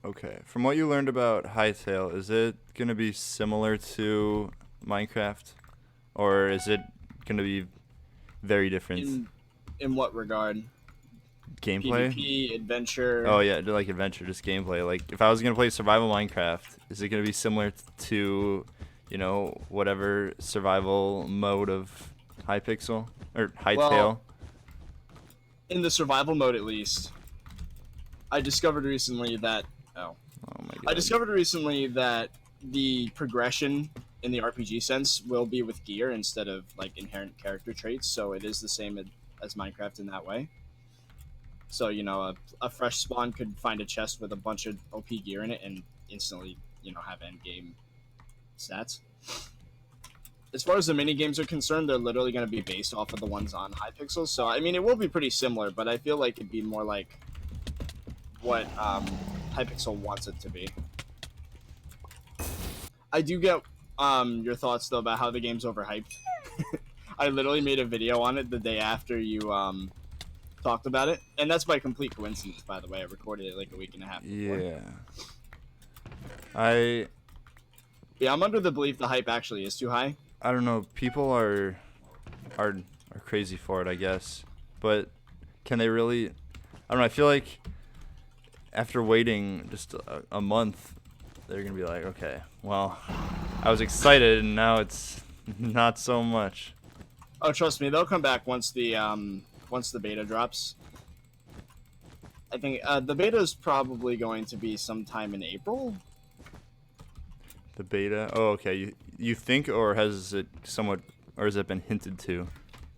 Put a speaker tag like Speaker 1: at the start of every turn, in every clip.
Speaker 1: Okay. From what you learned about Hytale, is it gonna be similar to Minecraft, or is it gonna be very different?
Speaker 2: In what regard?
Speaker 1: Gameplay?
Speaker 2: PvP, adventure.
Speaker 1: Oh yeah, like adventure, just gameplay. Like if I was gonna play survival Minecraft, is it gonna be similar to, whatever survival mode of Hypixel or
Speaker 2: Well,
Speaker 1: Hytale?
Speaker 2: in the survival mode at least, I discovered recently that oh,
Speaker 1: Oh my
Speaker 2: I
Speaker 1: god.
Speaker 2: discovered recently that the progression in the RPG sense will be with gear instead of like inherent character traits. So it is the same as Minecraft in that way. So a fresh spawn could find a chest with a bunch of OP gear in it and instantly have end game stats. As far as the mini games are concerned, they're literally going to be based off of the ones on Hypixel. So I mean, it will be pretty similar, but I feel like it'd be more like what Hypixel wants it to be. I do get your thoughts though about how the game's overhyped. I literally made a video on it the day after you talked about it, and that's by complete coincidence. By the way, I recorded it like a week and a half before.
Speaker 1: Yeah. I
Speaker 2: Yeah, I'm under the belief the hype actually is too high.
Speaker 1: I don't know. People are crazy for it, I guess. But can they really? I don't know. I feel like after waiting just a month, they're gonna be like, okay, well, I was excited, and now it's not so much.
Speaker 2: Oh, trust me, they'll come back once the beta drops. I think the beta is probably going to be sometime in April.
Speaker 1: The beta. Oh, okay. You think, or has it somewhat, or has it been hinted to?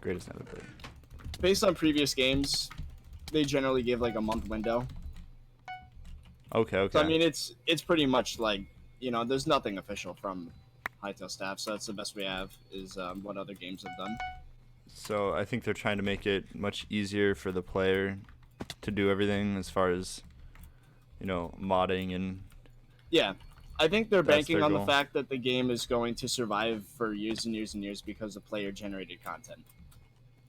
Speaker 1: Greatest ever played.
Speaker 2: Based on previous games, they generally give like a month window.
Speaker 1: Okay,
Speaker 2: So I
Speaker 1: okay.
Speaker 2: mean, it's pretty much like there's nothing official from Hytale staff. So that's the best we have is what other games have done.
Speaker 1: So I think they're trying to make it much easier for the player to do everything as far as, modding, and
Speaker 2: Yeah, I think they're
Speaker 1: that's
Speaker 2: banking
Speaker 1: their
Speaker 2: on the
Speaker 1: goal.
Speaker 2: fact that the game is going to survive for years and years and years because of player generated content.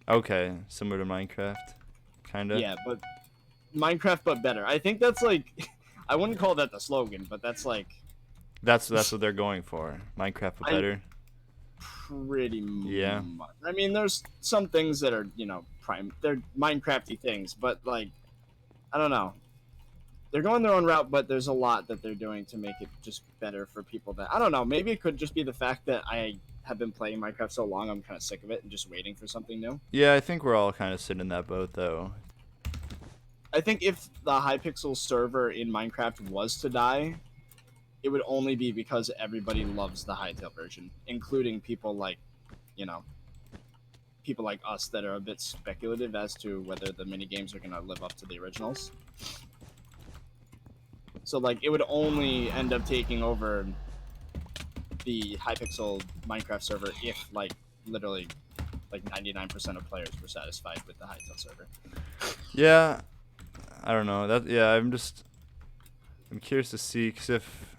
Speaker 1: Okay, similar to Minecraft, kinda.
Speaker 2: Yeah, but Minecraft but better. I think that's like I wouldn't call that the slogan, but that's like
Speaker 1: That's what they're going for. Minecraft but
Speaker 2: I
Speaker 1: better.
Speaker 2: pretty
Speaker 1: Yeah.
Speaker 2: much. I mean, there's some things that are they're Minecrafty things, but like I don't know. They're going their own route, but there's a lot that they're doing to make it just better for people that I don't know. Maybe it could just be the fact that I have been playing Minecraft so long, I'm kind of sick of it and just waiting for something new.
Speaker 1: Yeah, I think we're all kind of sitting in that boat though.
Speaker 2: I think if the Hypixel server in Minecraft was to die, it would only be because everybody loves the Hytale version, including people like, you know, people like us that are a bit speculative as to whether the mini games are going to live up to the originals. So like, it would only end up taking over the Hypixel Minecraft server if like literally like 99% of players were satisfied with the Hytale server.
Speaker 1: Yeah, I don't know. Yeah, I'm curious to see, cause if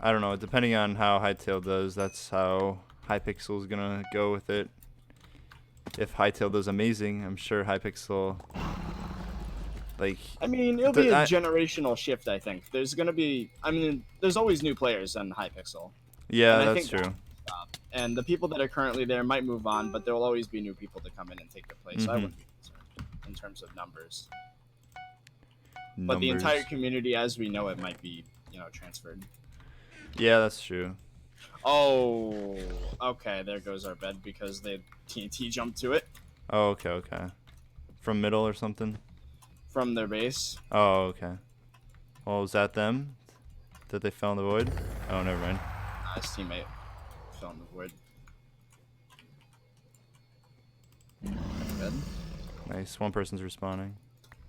Speaker 1: I don't know, depending on how Hytale does, that's how Hypixel is gonna go with it. If Hytale does amazing, I'm sure Hypixel, like,
Speaker 2: I mean, it'll be a
Speaker 1: I,
Speaker 2: generational shift. I think there's gonna be. I mean, there's always new players on Hypixel, and
Speaker 1: yeah,
Speaker 2: I
Speaker 1: that's
Speaker 2: think
Speaker 1: true.
Speaker 2: and the people that are currently there might move on, but there will always be new people to come in and take their place. So I
Speaker 1: Mhm.
Speaker 2: wouldn't be concerned in terms of numbers. But the entire
Speaker 1: Numbers.
Speaker 2: community, as we know it, might be transferred.
Speaker 1: Yeah, that's true.
Speaker 2: Oh, okay. There goes our bed because the TNT jumped to it
Speaker 1: Oh, okay, okay. From middle or something.
Speaker 2: from their base.
Speaker 1: Oh, okay. Well, was that them that they fell in the void? Oh, never mind.
Speaker 2: His teammate fell in the void. Good.
Speaker 1: Nice. One person's respawning.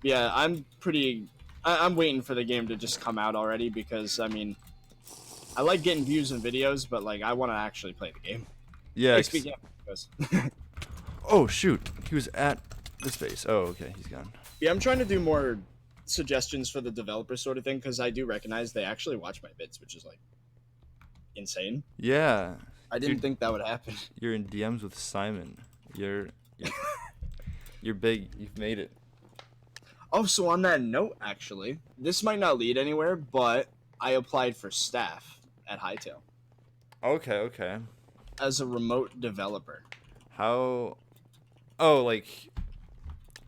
Speaker 2: Yeah, I'm pretty. I'm waiting for the game to just come out already because I mean, I like getting views and videos, but like I want to actually play the game.
Speaker 1: Yeah.
Speaker 2: Hey, speaking of videos.
Speaker 1: Oh shoot, he was at this base. Oh, okay, he's gone.
Speaker 2: Yeah, I'm trying to do more suggestions for the developer sort of thing because I do recognize they actually watch my vids, which is like insane.
Speaker 1: Yeah,
Speaker 2: I didn't think that would happen.
Speaker 1: you're in DMs with Simon. You're you're big. You've made it.
Speaker 2: Oh, so on that note, actually, this might not lead anywhere, but I applied for staff at Hytale
Speaker 1: Okay, okay.
Speaker 2: as a remote developer.
Speaker 1: How? Oh, like,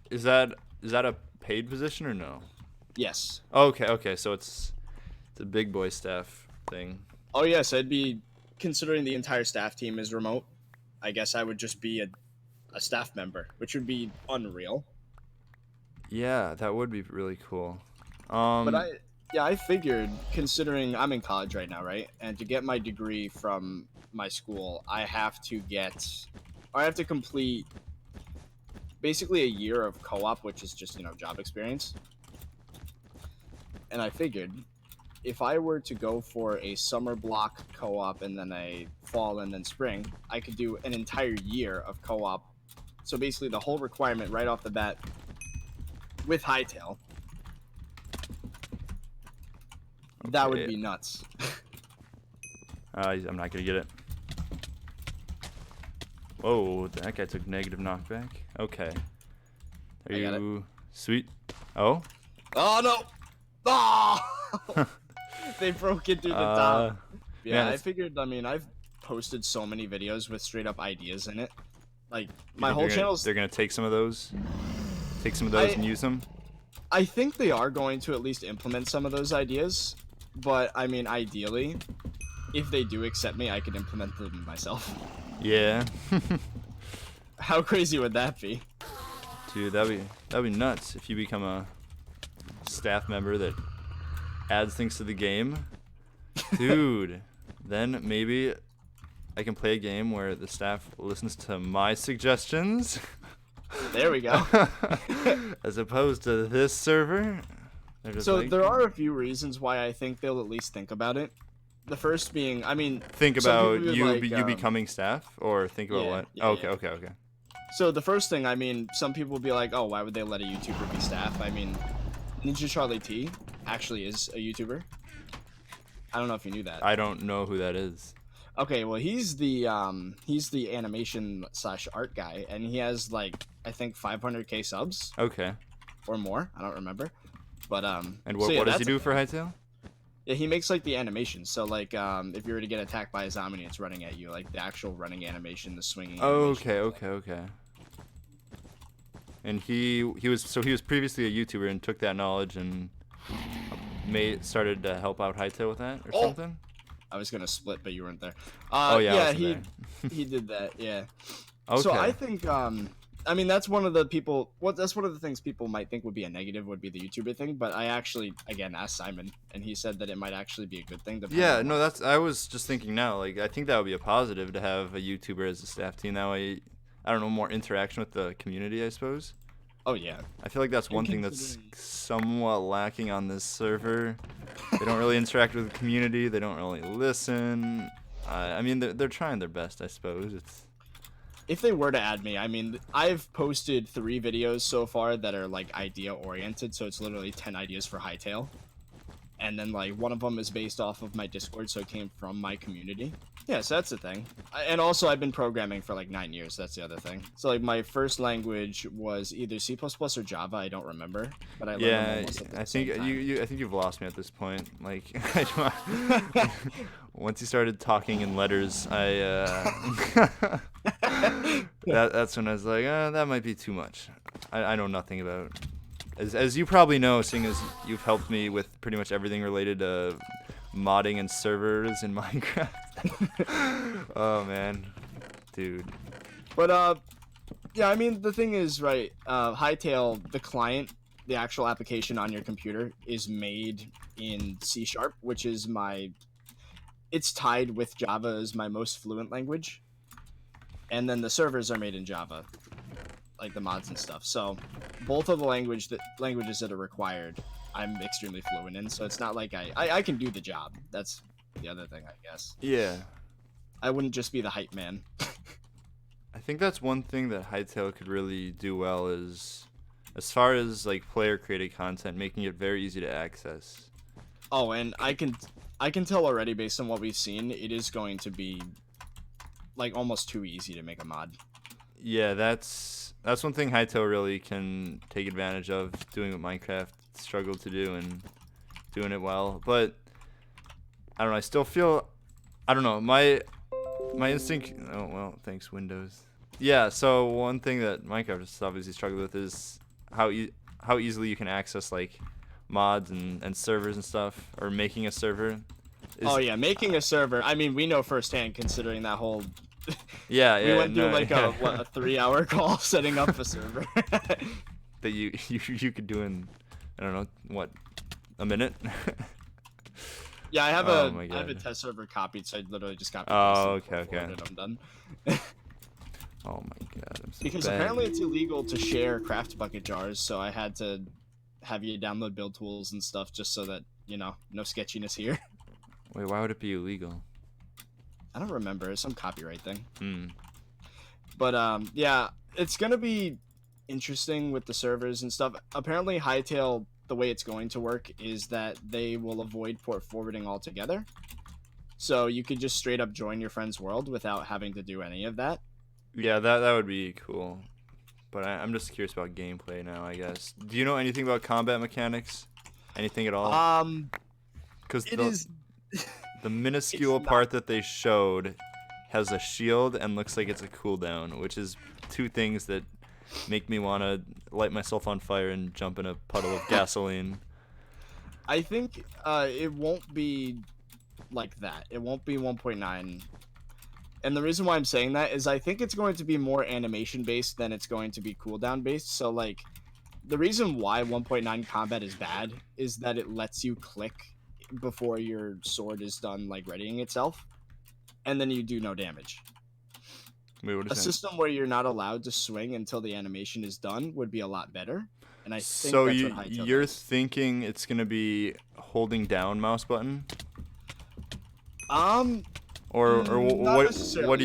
Speaker 1: is that a paid position or no?
Speaker 2: Yes.
Speaker 1: Okay, okay. So it's a big boy staff thing.
Speaker 2: Oh, yes, I'd be considering the entire staff team is remote. I guess I would just be a staff member, which would be unreal.
Speaker 1: Yeah, that would be really cool.
Speaker 2: But
Speaker 1: Um,
Speaker 2: I figured considering I'm in college right now, right? And to get my degree from my school, I have to complete basically a year of co-op, which is just, job experience. And I figured if I were to go for a summer block co-op and then a fall and then spring, I could do an entire year of co-op. So basically the whole requirement right off the bat with Hytale. That would
Speaker 1: okay.
Speaker 2: be nuts.
Speaker 1: I'm not gonna get it. Whoa, that guy took negative knockback. Okay. Are
Speaker 2: I got
Speaker 1: you sweet? Oh?
Speaker 2: Oh no! Oh! They broke it through the top. Yeah,
Speaker 1: man,
Speaker 2: I figured. I mean, I've posted so many videos with straight up ideas in it. Like
Speaker 1: you
Speaker 2: my
Speaker 1: think
Speaker 2: whole
Speaker 1: they're gonna,
Speaker 2: channel's.
Speaker 1: they're gonna take some of those and use them.
Speaker 2: I think they are going to at least implement some of those ideas, but I mean, ideally, if they do accept me, I could implement them myself.
Speaker 1: Yeah.
Speaker 2: How crazy would that be?
Speaker 1: Dude, that'd be nuts if you become a staff member that adds things to the game. Dude, then maybe I can play a game where the staff listens to my suggestions.
Speaker 2: There we go.
Speaker 1: As opposed to this server.
Speaker 2: So there are a few reasons why I think they'll at least think about it. The first being, I mean,
Speaker 1: think
Speaker 2: some
Speaker 1: about
Speaker 2: people
Speaker 1: you
Speaker 2: like,
Speaker 1: you becoming staff, or think about
Speaker 2: yeah,
Speaker 1: what?
Speaker 2: yeah,
Speaker 1: Okay,
Speaker 2: yeah.
Speaker 1: okay.
Speaker 2: So the first thing, I mean, some people will be like, oh, why would they let a YouTuber be staff? I mean, Ninja Charlie T actually is a YouTuber. I don't know if you knew that.
Speaker 1: I don't know who that is.
Speaker 2: Okay, well, he's the animation / art guy, and he has like I think 500K subs
Speaker 1: Okay.
Speaker 2: or more. I don't remember, but
Speaker 1: And
Speaker 2: so yeah,
Speaker 1: what does he
Speaker 2: that's
Speaker 1: do
Speaker 2: a
Speaker 1: for
Speaker 2: thing.
Speaker 1: Hytale?
Speaker 2: Yeah, he makes like the animations. So like if you were to get attacked by a zombie and it's running at you, like the actual running animation, the swinging. Animation.
Speaker 1: Okay. And he was previously a YouTuber and took that knowledge and started to help out Hytale with that or something.
Speaker 2: I was gonna split, but you weren't there.
Speaker 1: Oh yeah, I
Speaker 2: he
Speaker 1: wasn't there.
Speaker 2: he did that. Yeah.
Speaker 1: Okay.
Speaker 2: So I think I mean that's one of the people. That's one of the things people might think would be a negative would be the YouTuber thing. But I actually again asked Simon, and he said that it might actually be a good thing.
Speaker 1: Yeah, no, I was just thinking now. Like, I think that would be a positive to have a YouTuber as a staff team. That way, I don't know, more interaction with the community, I suppose.
Speaker 2: Oh yeah.
Speaker 1: I feel like that's one thing that's somewhat lacking on this server. They don't really interact with the community. They don't really listen. I mean, they're trying their best, I suppose.
Speaker 2: If they were to add me, I mean, I've posted 3 videos so far that are like idea oriented, so it's literally 10 ideas for Hytale. And then like one of them is based off of my Discord, so it came from my community. Yeah, so that's the thing. And also I've been programming for like 9 years, that's the other thing. So like my first language was either C++ or Java, I don't remember, but I learned them almost at the
Speaker 1: I
Speaker 2: same
Speaker 1: think
Speaker 2: time.
Speaker 1: I think you've lost me at this point. Like, once you started talking in letters, that's when I was like, that might be too much. I know nothing about. As you probably know, seeing as you've helped me with pretty much everything related to modding and servers in Minecraft. Oh man, dude.
Speaker 2: But yeah, I mean the thing is, right, Hytale, the client, the actual application on your computer is made in C#, which is it's tied with Java as my most fluent language. And then the servers are made in Java, like the mods and stuff. So both of the languages that are required, I'm extremely fluent in. So it's not like I can do the job. That's the other thing, I guess.
Speaker 1: Yeah.
Speaker 2: I wouldn't just be the hype man.
Speaker 1: I think that's one thing that Hytale could really do well is, as far as like player created content, making it very easy to access.
Speaker 2: Oh, and I can tell already based on what we've seen, it is going to be like almost too easy to make a mod.
Speaker 1: Yeah, that's that's one thing Hytale really can take advantage of, doing what Minecraft struggled to do and doing it well. But I don't know. I still feel, I don't know. My instinct. Oh well, thanks Windows. Yeah. So one thing that Minecraft has obviously struggled with is how easily you can access like mods and servers and stuff, or making a server.
Speaker 2: Oh yeah, making a server. I mean, we know firsthand considering that whole.
Speaker 1: Yeah,
Speaker 2: We went through like
Speaker 1: yeah.
Speaker 2: a 3-hour call setting up a server.
Speaker 1: That you could do in, I don't know, what, a minute.
Speaker 2: Yeah, I have
Speaker 1: Oh
Speaker 2: a
Speaker 1: my
Speaker 2: I have a
Speaker 1: God.
Speaker 2: test server copied, so I literally just got.
Speaker 1: Oh, okay.
Speaker 2: I'm done.
Speaker 1: Oh my God, I'm so
Speaker 2: Because
Speaker 1: bad.
Speaker 2: apparently it's illegal to share craft bucket jars, so I had to have you download build tools and stuff just so that no sketchiness here.
Speaker 1: Wait, why would it be illegal?
Speaker 2: I don't remember. It's some copyright thing.
Speaker 1: Hmm.
Speaker 2: But yeah, it's gonna be interesting with the servers and stuff. Apparently, Hytale, the way it's going to work is that they will avoid port forwarding altogether. So you could just straight up join your friend's world without having to do any of that.
Speaker 1: Yeah, that would be cool. But I'm just curious about gameplay now, I guess. Do you know anything about combat mechanics? Anything at all? Because
Speaker 2: It is.
Speaker 1: the minuscule
Speaker 2: not-
Speaker 1: part that they showed has a shield and looks like it's a cooldown, which is two things that make me want to light myself on fire and jump in a puddle of gasoline.
Speaker 2: I think it won't be like that. It won't be 1.9. And the reason why I'm saying that is I think it's going to be more animation based than it's going to be cooldown based. So like the reason why 1.9 combat is bad is that it lets you click before your sword is done like readying itself, and then you do no damage.
Speaker 1: Wait, what
Speaker 2: A
Speaker 1: is that?
Speaker 2: system where you're not allowed to swing until the animation is done would be a lot better. And I think
Speaker 1: So
Speaker 2: that's what Hytale
Speaker 1: you're
Speaker 2: does.
Speaker 1: thinking it's gonna be holding down mouse button, or
Speaker 2: Not
Speaker 1: what
Speaker 2: necessarily.
Speaker 1: what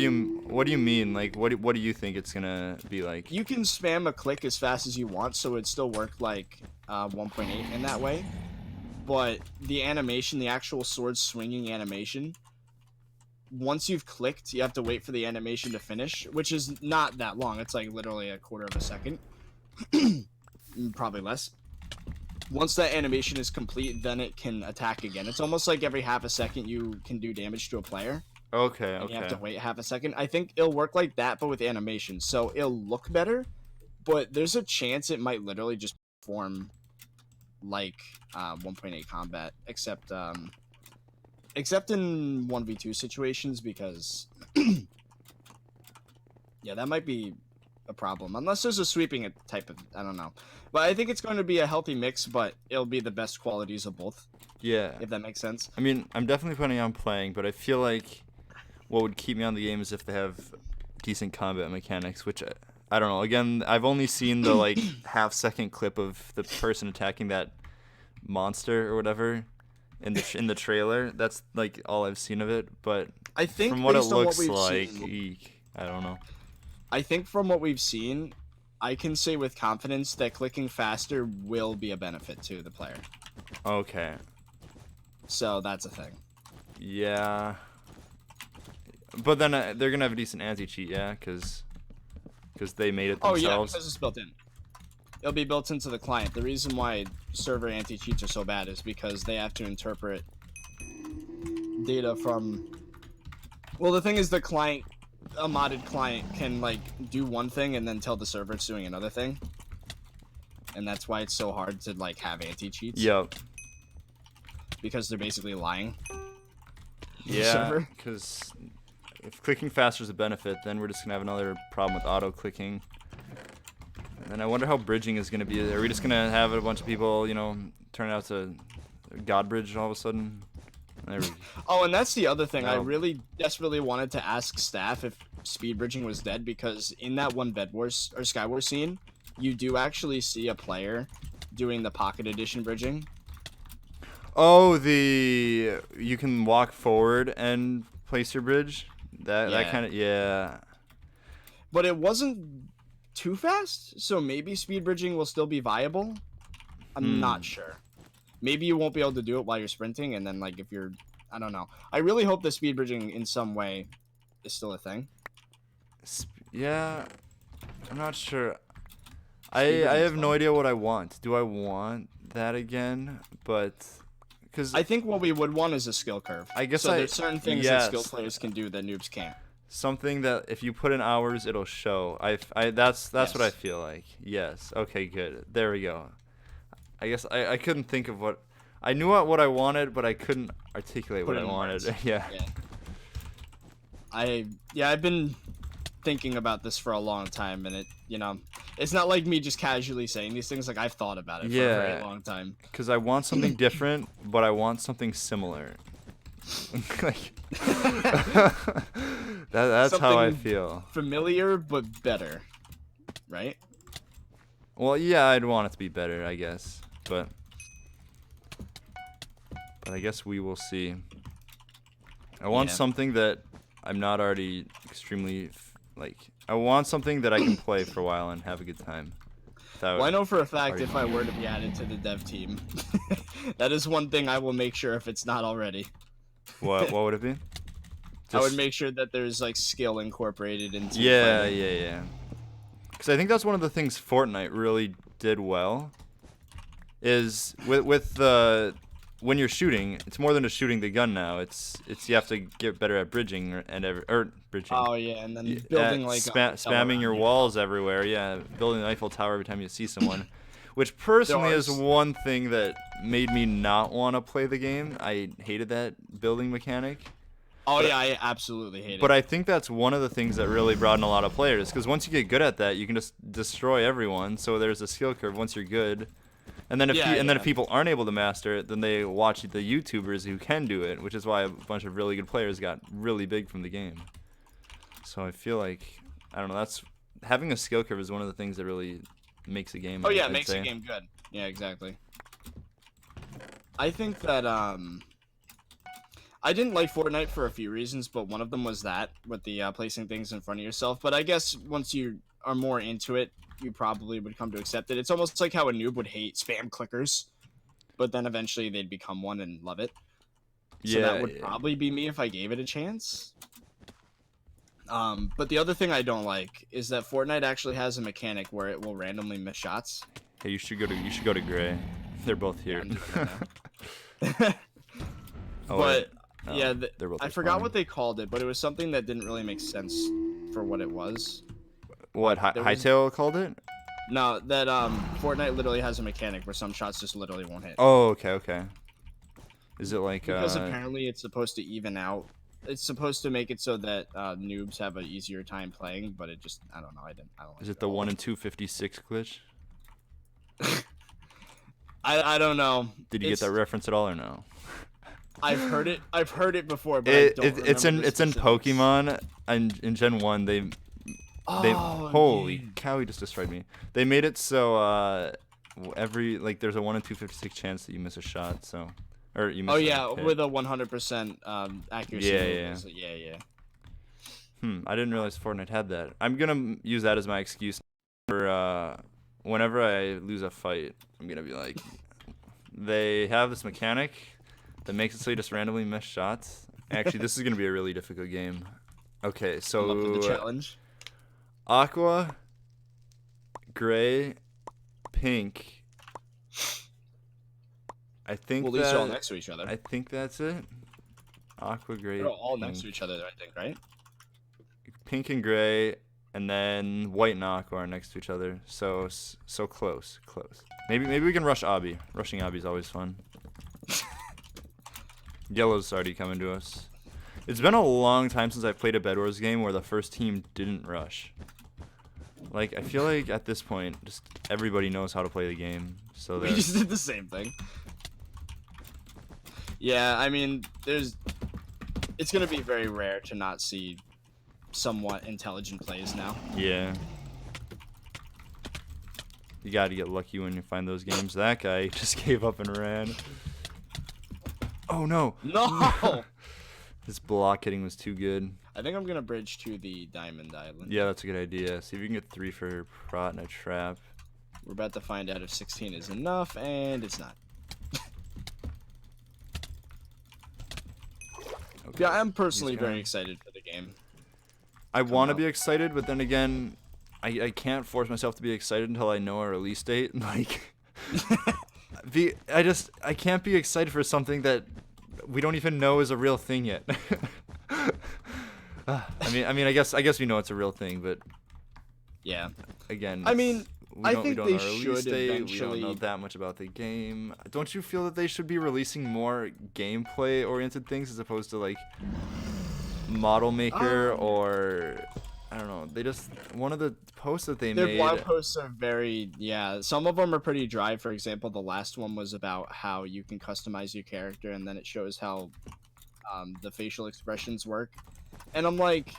Speaker 1: do you mean? Like what do you think it's gonna be like?
Speaker 2: You can spam a click as fast as you want, so it still work like 1.8 in that way. But the animation, the actual sword swinging animation, once you've clicked, you have to wait for the animation to finish, which is not that long. It's like literally a quarter of a second. Probably less. Once that animation is complete, then it can attack again. It's almost like every half a second you can do damage to a player.
Speaker 1: Okay,
Speaker 2: And you have to
Speaker 1: okay.
Speaker 2: wait half a second. I think it'll work like that, but with animation. So it'll look better, but there's a chance it might literally just perform like 1.8 combat, except in 1v2 situations, because yeah, that might be a problem unless there's a sweeping type of, I don't know. But I think it's going to be a healthy mix, but it'll be the best qualities of both,
Speaker 1: Yeah.
Speaker 2: if that makes sense.
Speaker 1: I mean, I'm definitely planning on playing, but I feel like what would keep me on the game is if they have decent combat mechanics, which I don't know. Again, I've only seen the like half-second clip of the person attacking that monster or whatever in the trailer. That's like all I've seen of it, but
Speaker 2: I think
Speaker 1: from what it
Speaker 2: based on what
Speaker 1: looks
Speaker 2: we've
Speaker 1: like,
Speaker 2: seen,
Speaker 1: eek, I don't know.
Speaker 2: I think from what we've seen, I can say with confidence that clicking faster will be a benefit to the player.
Speaker 1: Okay.
Speaker 2: So that's a thing.
Speaker 1: Yeah. But then they're gonna have a decent anti-cheat, yeah, because they made it
Speaker 2: Oh yeah,
Speaker 1: themselves.
Speaker 2: because it's built in. It'll be built into the client. The reason why server anti-cheats are so bad is because they have to interpret data from... Well, the thing is the client, a modded client can like do one thing and then tell the server it's doing another thing. And that's why it's so hard to like have anti-cheats.
Speaker 1: Yep.
Speaker 2: Because they're basically lying.
Speaker 1: Yeah,
Speaker 2: server.
Speaker 1: because if clicking faster is a benefit, then we're just gonna have another problem with auto clicking. And I wonder how bridging is gonna be. Are we just gonna have a bunch of people, turn out to God bridge all of a sudden? There we go.
Speaker 2: Oh, and that's the other thing. I
Speaker 1: No.
Speaker 2: really desperately wanted to ask staff if speed bridging was dead, because in that one Bedwars or Skywars scene, you do actually see a player doing the Pocket Edition bridging.
Speaker 1: Oh, you can walk forward and place your bridge. That
Speaker 2: Yeah.
Speaker 1: kind of, yeah.
Speaker 2: But it wasn't too fast, so maybe speed bridging will still be viable. I'm not sure. Maybe you won't be able to do it while you're sprinting, and then like if you're, I don't know. I really hope the speed bridging in some way is still a thing.
Speaker 1: Yeah, I'm not sure. I
Speaker 2: Speedrunning's
Speaker 1: have no
Speaker 2: fun.
Speaker 1: idea what I want. Do I want that again? But because
Speaker 2: I think what we would want is a skill curve.
Speaker 1: I guess
Speaker 2: So there's certain things that skill
Speaker 1: yes,
Speaker 2: players can do that noobs can't.
Speaker 1: something that if you put in hours, it'll show. That's what I
Speaker 2: Yes.
Speaker 1: feel like. Yes. Okay. Good. There we go. I guess I couldn't think of what I knew what I wanted, but I couldn't articulate
Speaker 2: Put
Speaker 1: what
Speaker 2: it
Speaker 1: I
Speaker 2: in
Speaker 1: wanted.
Speaker 2: words.
Speaker 1: Yeah.
Speaker 2: I've been thinking about this for a long time, and it's not like me just casually saying these things. Like I've thought about it for a very
Speaker 1: Yeah.
Speaker 2: long time.
Speaker 1: Because I want something different, but I want something similar. Like that's how I
Speaker 2: Something
Speaker 1: feel.
Speaker 2: familiar but better, right?
Speaker 1: Well, yeah, I'd want it to be better, I guess, but I guess we will see. I want
Speaker 2: Yeah.
Speaker 1: something that I'm not already extremely like. I want something that I can play for a while and have a good time.
Speaker 2: Well, I know for a fact
Speaker 1: already-
Speaker 2: if I were to be added to the dev team, that is one thing I will make sure if it's not already.
Speaker 1: What would it be?
Speaker 2: I would
Speaker 1: Just-
Speaker 2: make sure that there's like skill incorporated into.
Speaker 1: Yeah,
Speaker 2: fighting.
Speaker 1: yeah. Because I think that's one of the things Fortnite really did well. Is with the when you're shooting, it's more than just shooting the gun now. It's you have to get better at bridging or bridging.
Speaker 2: Oh yeah, and then
Speaker 1: Yeah,
Speaker 2: building like
Speaker 1: spamming your walls everywhere. Yeah, building an Eiffel Tower every time you see someone. Which personally is one thing that made me not want to play the game. I hated that building mechanic.
Speaker 2: Oh yeah, I absolutely hate it.
Speaker 1: But I think that's one of the things that really brought in a lot of players. Because once you get good at that, you can just destroy everyone. So there's a skill curve once you're good. And then if people aren't able to master it, then they watch the YouTubers who can do it, which is why a bunch of really good players got really big from the game. So I feel like I don't know. That's having a skill curve is one of the things that really makes a game.
Speaker 2: Oh yeah,
Speaker 1: I'd
Speaker 2: makes
Speaker 1: say.
Speaker 2: a game good. Yeah, exactly. I think that I didn't like Fortnite for a few reasons, but one of them was that with the placing things in front of yourself. But I guess once you are more into it, you probably would come to accept it. It's almost like how a noob would hate spam clickers, but then eventually they'd become one and love it. So that would probably be me if I gave it a chance. But the other thing I don't like is that Fortnite actually has a mechanic where it will randomly miss shots.
Speaker 1: Hey, you should go to Gray. They're both here.
Speaker 2: But
Speaker 1: no,
Speaker 2: yeah,
Speaker 1: they're both
Speaker 2: I forgot what they called it, but it was something that didn't really make sense for what it was.
Speaker 1: What Hypixel called it?
Speaker 2: No, that Fortnite literally has a mechanic where some shots just literally won't hit.
Speaker 1: Oh, okay. Is it like
Speaker 2: Because apparently it's supposed to even out. It's supposed to make it so that noobs have an easier time playing, but it just I don't know. I don't. Like
Speaker 1: is it the 1 in 256 glitch?
Speaker 2: I don't know.
Speaker 1: Did you get that reference at all or no?
Speaker 2: I've heard it. I've heard it before, but
Speaker 1: it's in Pokemon and in Gen 1 they holy cow, he just destroyed me. They made it so there's a 1 in 256 chance that you miss a shot, so or you miss
Speaker 2: with a 100% accuracy. Yeah.
Speaker 1: I didn't realize Fortnite had that. I'm gonna use that as my excuse for whenever I lose a fight. I'm gonna be like, they have this mechanic that makes it so you just randomly miss shots. Actually, this is gonna be a really difficult game. Okay, so
Speaker 2: I'm up for the challenge.
Speaker 1: Aqua, Gray, Pink. I think
Speaker 2: well, these are all next to each other.
Speaker 1: I think that's it. Aqua, Gray.
Speaker 2: They're all
Speaker 1: Pink.
Speaker 2: next to each other, I think, right?
Speaker 1: Pink and Gray, and then White and Aqua are next to each other. So close. Maybe we can rush Obby. Rushing Obby is always fun. Yellow's already coming to us. It's been a long time since I've played a Bedwars game where the first team didn't rush. Like, I feel like at this point, just everybody knows how to play the game. So
Speaker 2: we just did the same thing. Yeah, I mean, it's going to be very rare to not see somewhat intelligent plays now.
Speaker 1: Yeah. You got to get lucky when you find those games. That guy just gave up and ran. Oh, no.
Speaker 2: No!
Speaker 1: His block hitting was too good.
Speaker 2: I think I'm going to bridge to the Diamond Island.
Speaker 1: Yeah, that's a good idea. See if you can get 3 for Prot and a trap.
Speaker 2: We're about to find out if 16 is enough, and it's not.
Speaker 1: Okay.
Speaker 2: Yeah, I'm personally very excited for the game.
Speaker 1: I want to be excited, but then again, I can't force myself to be excited until I know a release date. Like, I can't be excited for something that we don't even know is a real thing yet. I guess we know it's a real thing, but
Speaker 2: Yeah.
Speaker 1: again,
Speaker 2: I mean,
Speaker 1: we
Speaker 2: I
Speaker 1: don't
Speaker 2: think
Speaker 1: know
Speaker 2: they
Speaker 1: our release
Speaker 2: should
Speaker 1: date. We
Speaker 2: eventually.
Speaker 1: don't know that much about the game. Don't you feel that they should be releasing more gameplay oriented things as opposed to like model maker or I don't know. They just one of the posts that they
Speaker 2: Their
Speaker 1: made.
Speaker 2: blog posts are very, yeah. Some of them are pretty dry. For example, the last one was about how you can customize your character, and then it shows how the facial expressions work. And I'm like,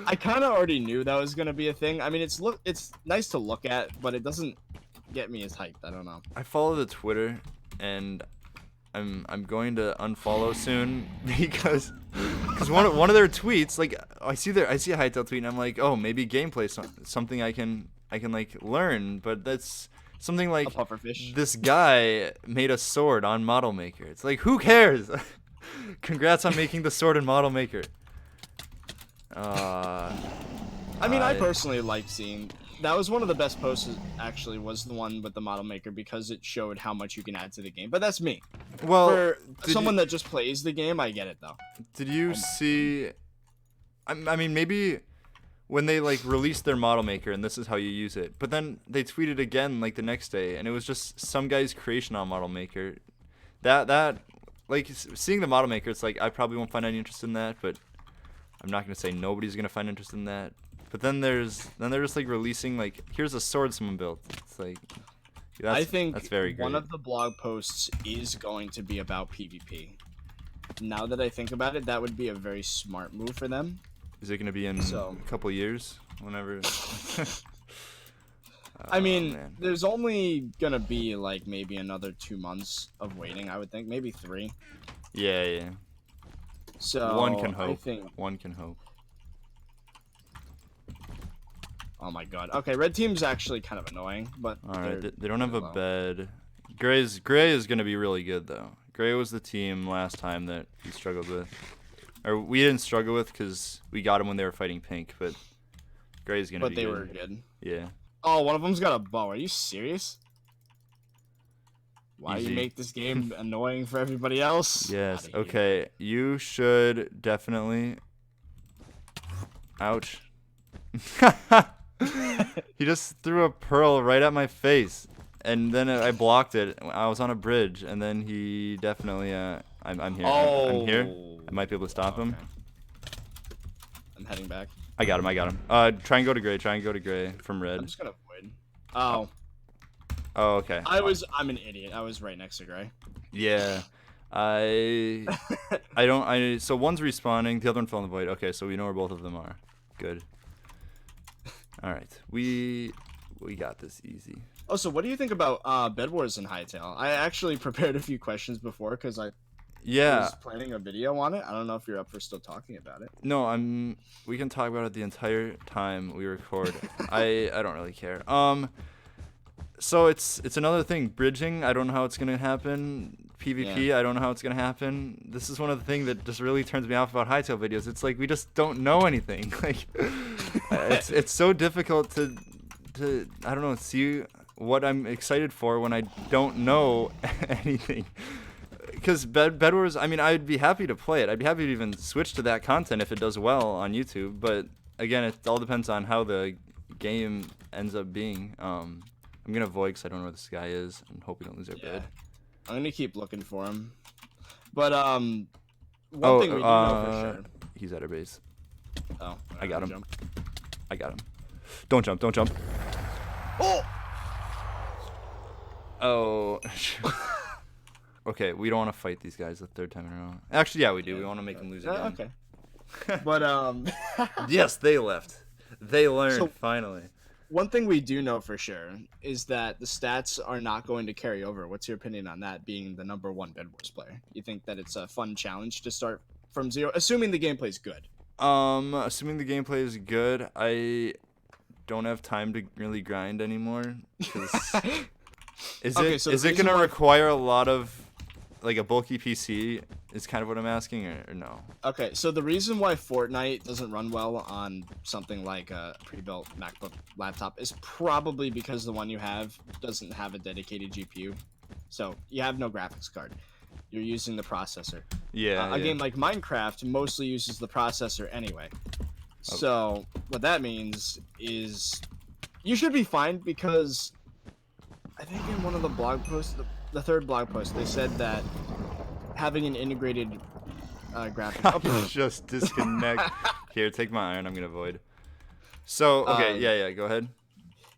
Speaker 2: I kind of already knew that was gonna be a thing. I mean, it's nice to look at, but it doesn't get me as hyped. I don't know.
Speaker 1: I follow the Twitter, and I'm going to unfollow soon because one of their tweets, like I see a Hytale tweet and I'm like, oh, maybe gameplay something I can like learn, but that's something like
Speaker 2: A pufferfish.
Speaker 1: this guy made a sword on Model Maker. It's like, who cares? Congrats on making the sword in Model Maker.
Speaker 2: I mean, I personally like seeing. That was one of the best posts, actually, was the one with the model maker because it showed how much you can add to the game. But that's me.
Speaker 1: Well,
Speaker 2: for someone that just plays the game, I get it though.
Speaker 1: Did you see? I mean, maybe when they like released their model maker and this is how you use it, but then they tweeted again like the next day, and it was just some guy's creation on model maker. That like seeing the model maker, it's like I probably won't find any interest in that, but I'm not gonna say nobody's gonna find interest in that. But then they're just like releasing like here's a sword someone built. It's like
Speaker 2: I think
Speaker 1: that's very great.
Speaker 2: One of the blog posts is going to be about PvP. Now that I think about it, that would be a very smart move for them.
Speaker 1: Is it gonna be in a couple years? Whenever.
Speaker 2: I mean, there's only gonna be like maybe another 2 months of waiting. I would think maybe 3.
Speaker 1: Yeah.
Speaker 2: So
Speaker 1: one can hope.
Speaker 2: I think
Speaker 1: one can hope.
Speaker 2: Oh my god. Okay, red team's actually kind of annoying, but
Speaker 1: all right, they don't have a bed. Gray is gonna be really good though. Gray was the team last time that he struggled with, or we didn't struggle with because we got him when they were fighting pink. But Gray's gonna be good. But they
Speaker 2: were good.
Speaker 1: Yeah.
Speaker 2: Oh, one of them's got a bow. Are you serious? Why do you make this game annoying for everybody else?
Speaker 1: Yes. Okay. You should definitely. Ouch. He just threw a pearl right at my face, and then I blocked it. I was on a bridge, and then he definitely. I'm here. I'm here. I might be able to stop him.
Speaker 2: I'm heading back.
Speaker 1: I got him. Try and go to gray. From red.
Speaker 2: I'm just gonna avoid. Oh.
Speaker 1: Oh, okay.
Speaker 2: I'm an idiot. I was right next to gray.
Speaker 1: Yeah. So one's respawning, the other one fell in the void. Okay, so we know where both of them are. Good. All right, we got this easy.
Speaker 2: Oh, so what do you think about Bedwars and Hytale? I actually prepared a few questions before because I was planning a video on it. I don't know if you're up for still talking about it.
Speaker 1: No, we can talk about it the entire time we record. I don't really care. So it's another thing. Bridging, I don't know how it's gonna happen. PvP, I don't know how it's gonna happen. This is one of the things that just really turns me off about Hytale videos. It's like we just don't know anything. Like it's so difficult to I don't know, see what I'm excited for when I don't know anything. Because Bedwars, I mean, I'd be happy to play it. I'd be happy to even switch to that content if it does well on YouTube. But again, it all depends on how the game ends up being. I'm gonna avoid because I don't know where this guy is and hope we don't lose our bed.
Speaker 2: I'm gonna keep looking for him. But one thing we do know for sure.
Speaker 1: He's at our base.
Speaker 2: Oh,
Speaker 1: I got him. Don't jump. Oh. Okay, we don't want to fight these guys the third time in a row. Actually, yeah, we do. We want to make them lose again.
Speaker 2: Okay. But
Speaker 1: yes, they left. They learned finally.
Speaker 2: One thing we do know for sure is that the stats are not going to carry over. What's your opinion on that, being the #1 Bedwars player? You think that it's a fun challenge to start from 0, assuming the gameplay is good?
Speaker 1: Assuming the gameplay is good, I don't have time to really grind anymore. Is it gonna require a lot of like a bulky PC? is kind of what I'm asking, or no?
Speaker 2: Okay, so the reason why Fortnite doesn't run well on something like a pre-built MacBook laptop is probably because the one you have doesn't have a dedicated GPU. So you have no graphics card. You're using the processor.
Speaker 1: Yeah,
Speaker 2: A
Speaker 1: yeah.
Speaker 2: game like Minecraft mostly uses the processor anyway. So what that means is you should be fine, because I think in one of the blog posts, the third blog post, they said that having an integrated graphics.
Speaker 1: Just disconnect. Here, take my iron. I'm gonna void. So okay, yeah. Go ahead.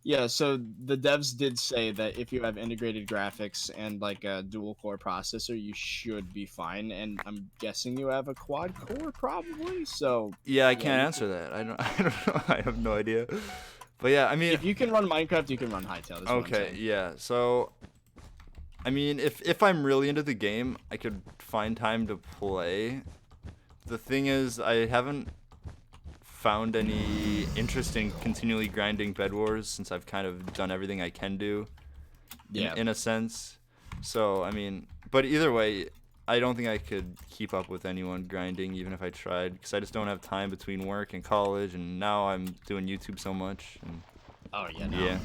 Speaker 2: Yeah, so the devs did say that if you have integrated graphics and like a dual core processor, you should be fine. And I'm guessing you have a quad core, probably. So
Speaker 1: Yeah, I can't answer that. I don't. I don't know. I have no idea. But yeah, I mean,
Speaker 2: if you can run Minecraft, you can run Hytale.
Speaker 1: okay, yeah. So, I mean, if I'm really into the game, I could find time to play. The thing is, I haven't found any interest in continually grinding Bed Wars since I've kind of done everything I can do.
Speaker 2: Yeah.
Speaker 1: In a sense. So, I mean, but either way, I don't think I could keep up with anyone grinding even if I tried, because I just don't have time between work and college, and now I'm doing YouTube so much. And
Speaker 2: Oh yeah. No.
Speaker 1: yeah.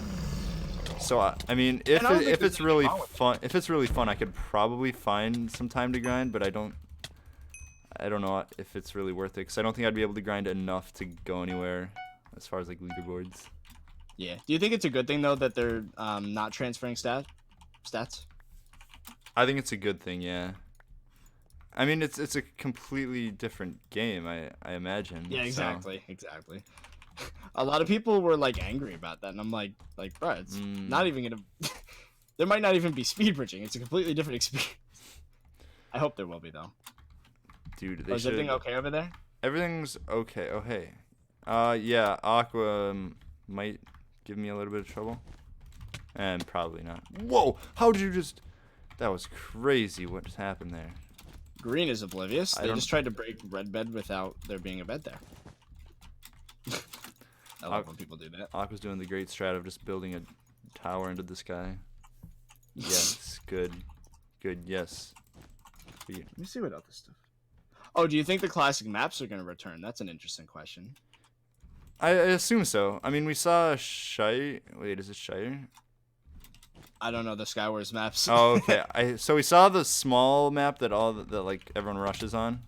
Speaker 1: So I mean, if it's really fun, I could probably find some time to grind, but I don't know if it's really worth it, because I don't think I'd be able to grind enough to go anywhere as far as like leaderboards.
Speaker 2: Yeah. Do you think it's a good thing though that they're not transferring stats?
Speaker 1: I think it's a good thing, yeah. I mean, it's a completely different game, I imagine.
Speaker 2: Yeah, exactly, exactly. A lot of people were like angry about that, and I'm like, bro, it's not even gonna. There might not even be speed bridging. It's a completely different experience. I hope there will be though.
Speaker 1: Dude,
Speaker 2: is everything okay over there?
Speaker 1: Everything's okay. Oh hey, yeah, Aqua might give me a little bit of trouble, and probably not. Whoa! How did you just? That was crazy. What just happened there?
Speaker 2: Green is oblivious. They just tried to break red bed without there being a bed there. I love when people do that.
Speaker 1: Aqua's doing the great strat of just building a tower into the sky. Yes, good, yes.
Speaker 2: Let me see what other stuff. Oh, do you think the classic maps are going to return? That's an interesting question.
Speaker 1: I assume so. I mean, we saw Shire. Wait, is it Shire?
Speaker 2: I don't know the Skywars maps.
Speaker 1: Oh, okay. So we saw the small map that like everyone rushes on.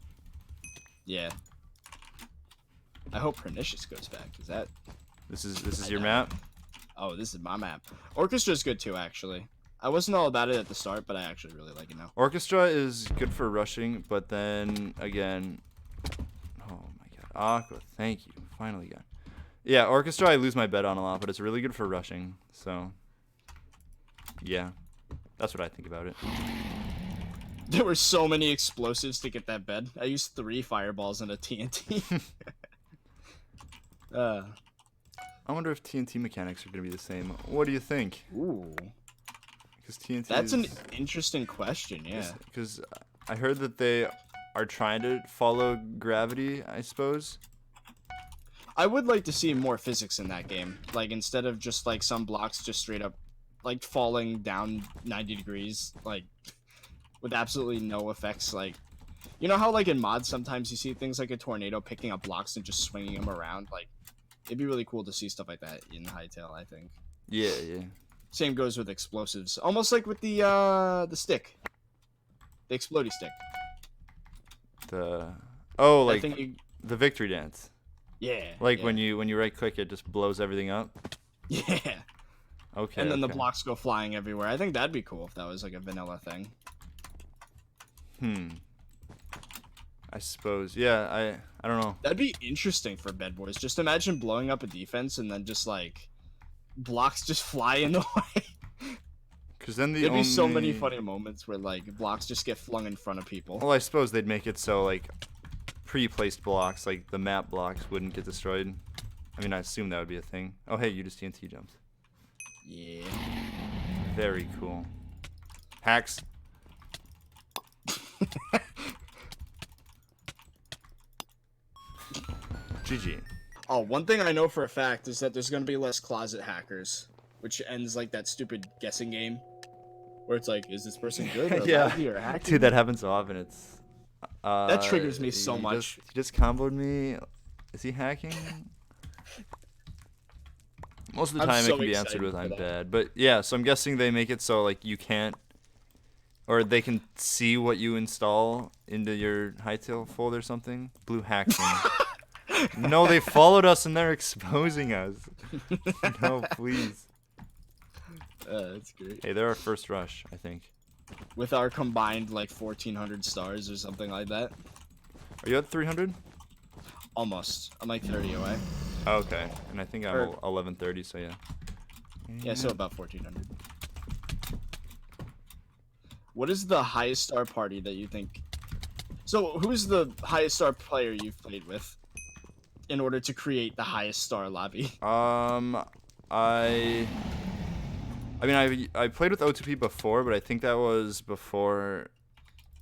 Speaker 2: Yeah. I hope Pernicious goes back. Is that?
Speaker 1: This is your map?
Speaker 2: Oh, this is my map. Orchestra's good too, actually. I wasn't all about it at the start, but I actually really like it now.
Speaker 1: Orchestra is good for rushing, but then again, oh my god, Aqua, thank you, finally got. Yeah, Orchestra I lose my bet on a lot, but it's really good for rushing. So, yeah, that's what I think about it.
Speaker 2: There were so many explosives to get that bed. I used 3 fireballs and a TNT.
Speaker 1: I wonder if TNT mechanics are gonna be the same. What do you think?
Speaker 2: Ooh.
Speaker 1: Because TNT.
Speaker 2: That's an interesting question. Yeah.
Speaker 1: Because I heard that they are trying to follow gravity, I suppose.
Speaker 2: I would like to see more physics in that game. Like, instead of just like some blocks just straight up like falling down 90 degrees, like with absolutely no effects. Like, you know how like in mods sometimes you see things like a tornado picking up blocks and just swinging them around. Like, it'd be really cool to see stuff like that in Hytale, I think.
Speaker 1: Yeah, yeah.
Speaker 2: Same goes with explosives. Almost like with the stick. The explodey stick.
Speaker 1: Like the victory dance.
Speaker 2: Yeah.
Speaker 1: Like when you right click it just blows everything up.
Speaker 2: Yeah.
Speaker 1: Okay.
Speaker 2: And then the blocks go flying everywhere. I think that'd be cool if that was like a vanilla thing.
Speaker 1: I suppose. Yeah, I don't know.
Speaker 2: That'd be interesting for Bed Wars. Just imagine blowing up a defense and then just like blocks just fly in the way.
Speaker 1: Because then
Speaker 2: there'd be so many funny moments where like blocks just get flung in front of people.
Speaker 1: Well, I suppose they'd make it so like pre-placed blocks, like the map blocks, wouldn't get destroyed. I mean, I assume that would be a thing. Oh, hey, you just TNT jumps.
Speaker 2: Yeah.
Speaker 1: Very cool. Hacks. GG.
Speaker 2: Oh, one thing I know for a fact is that there's gonna be less closet hackers, which ends like that stupid guessing game, where it's like, is this person good or
Speaker 1: yeah,
Speaker 2: lucky or hacking?
Speaker 1: Dude, that happens so often. It's
Speaker 2: That triggers me so much.
Speaker 1: He just comboed me. Is he hacking? Most of the
Speaker 2: I'm
Speaker 1: time
Speaker 2: so
Speaker 1: it can be
Speaker 2: excited
Speaker 1: answered with
Speaker 2: for
Speaker 1: "I'm
Speaker 2: that.
Speaker 1: bad," but yeah. So I'm guessing they make it so like you can't, or they can see what you install into your Hytale folder or something. Blue hacks me. No, they followed us and they're exposing us. No, please.
Speaker 2: That's great.
Speaker 1: Hey, they're our first rush, I think.
Speaker 2: With our combined like 1,400 stars or something like that.
Speaker 1: Are you at 300?
Speaker 2: Almost. I'm like 30 away.
Speaker 1: Oh, okay, and I think I'm
Speaker 2: Or-
Speaker 1: 1130, so yeah.
Speaker 2: Yeah, so about 1,400. What is the highest star party that you think? So, who's the highest star player you've played with in order to create the highest star lobby?
Speaker 1: I mean, I played with O2P before, but I think that was before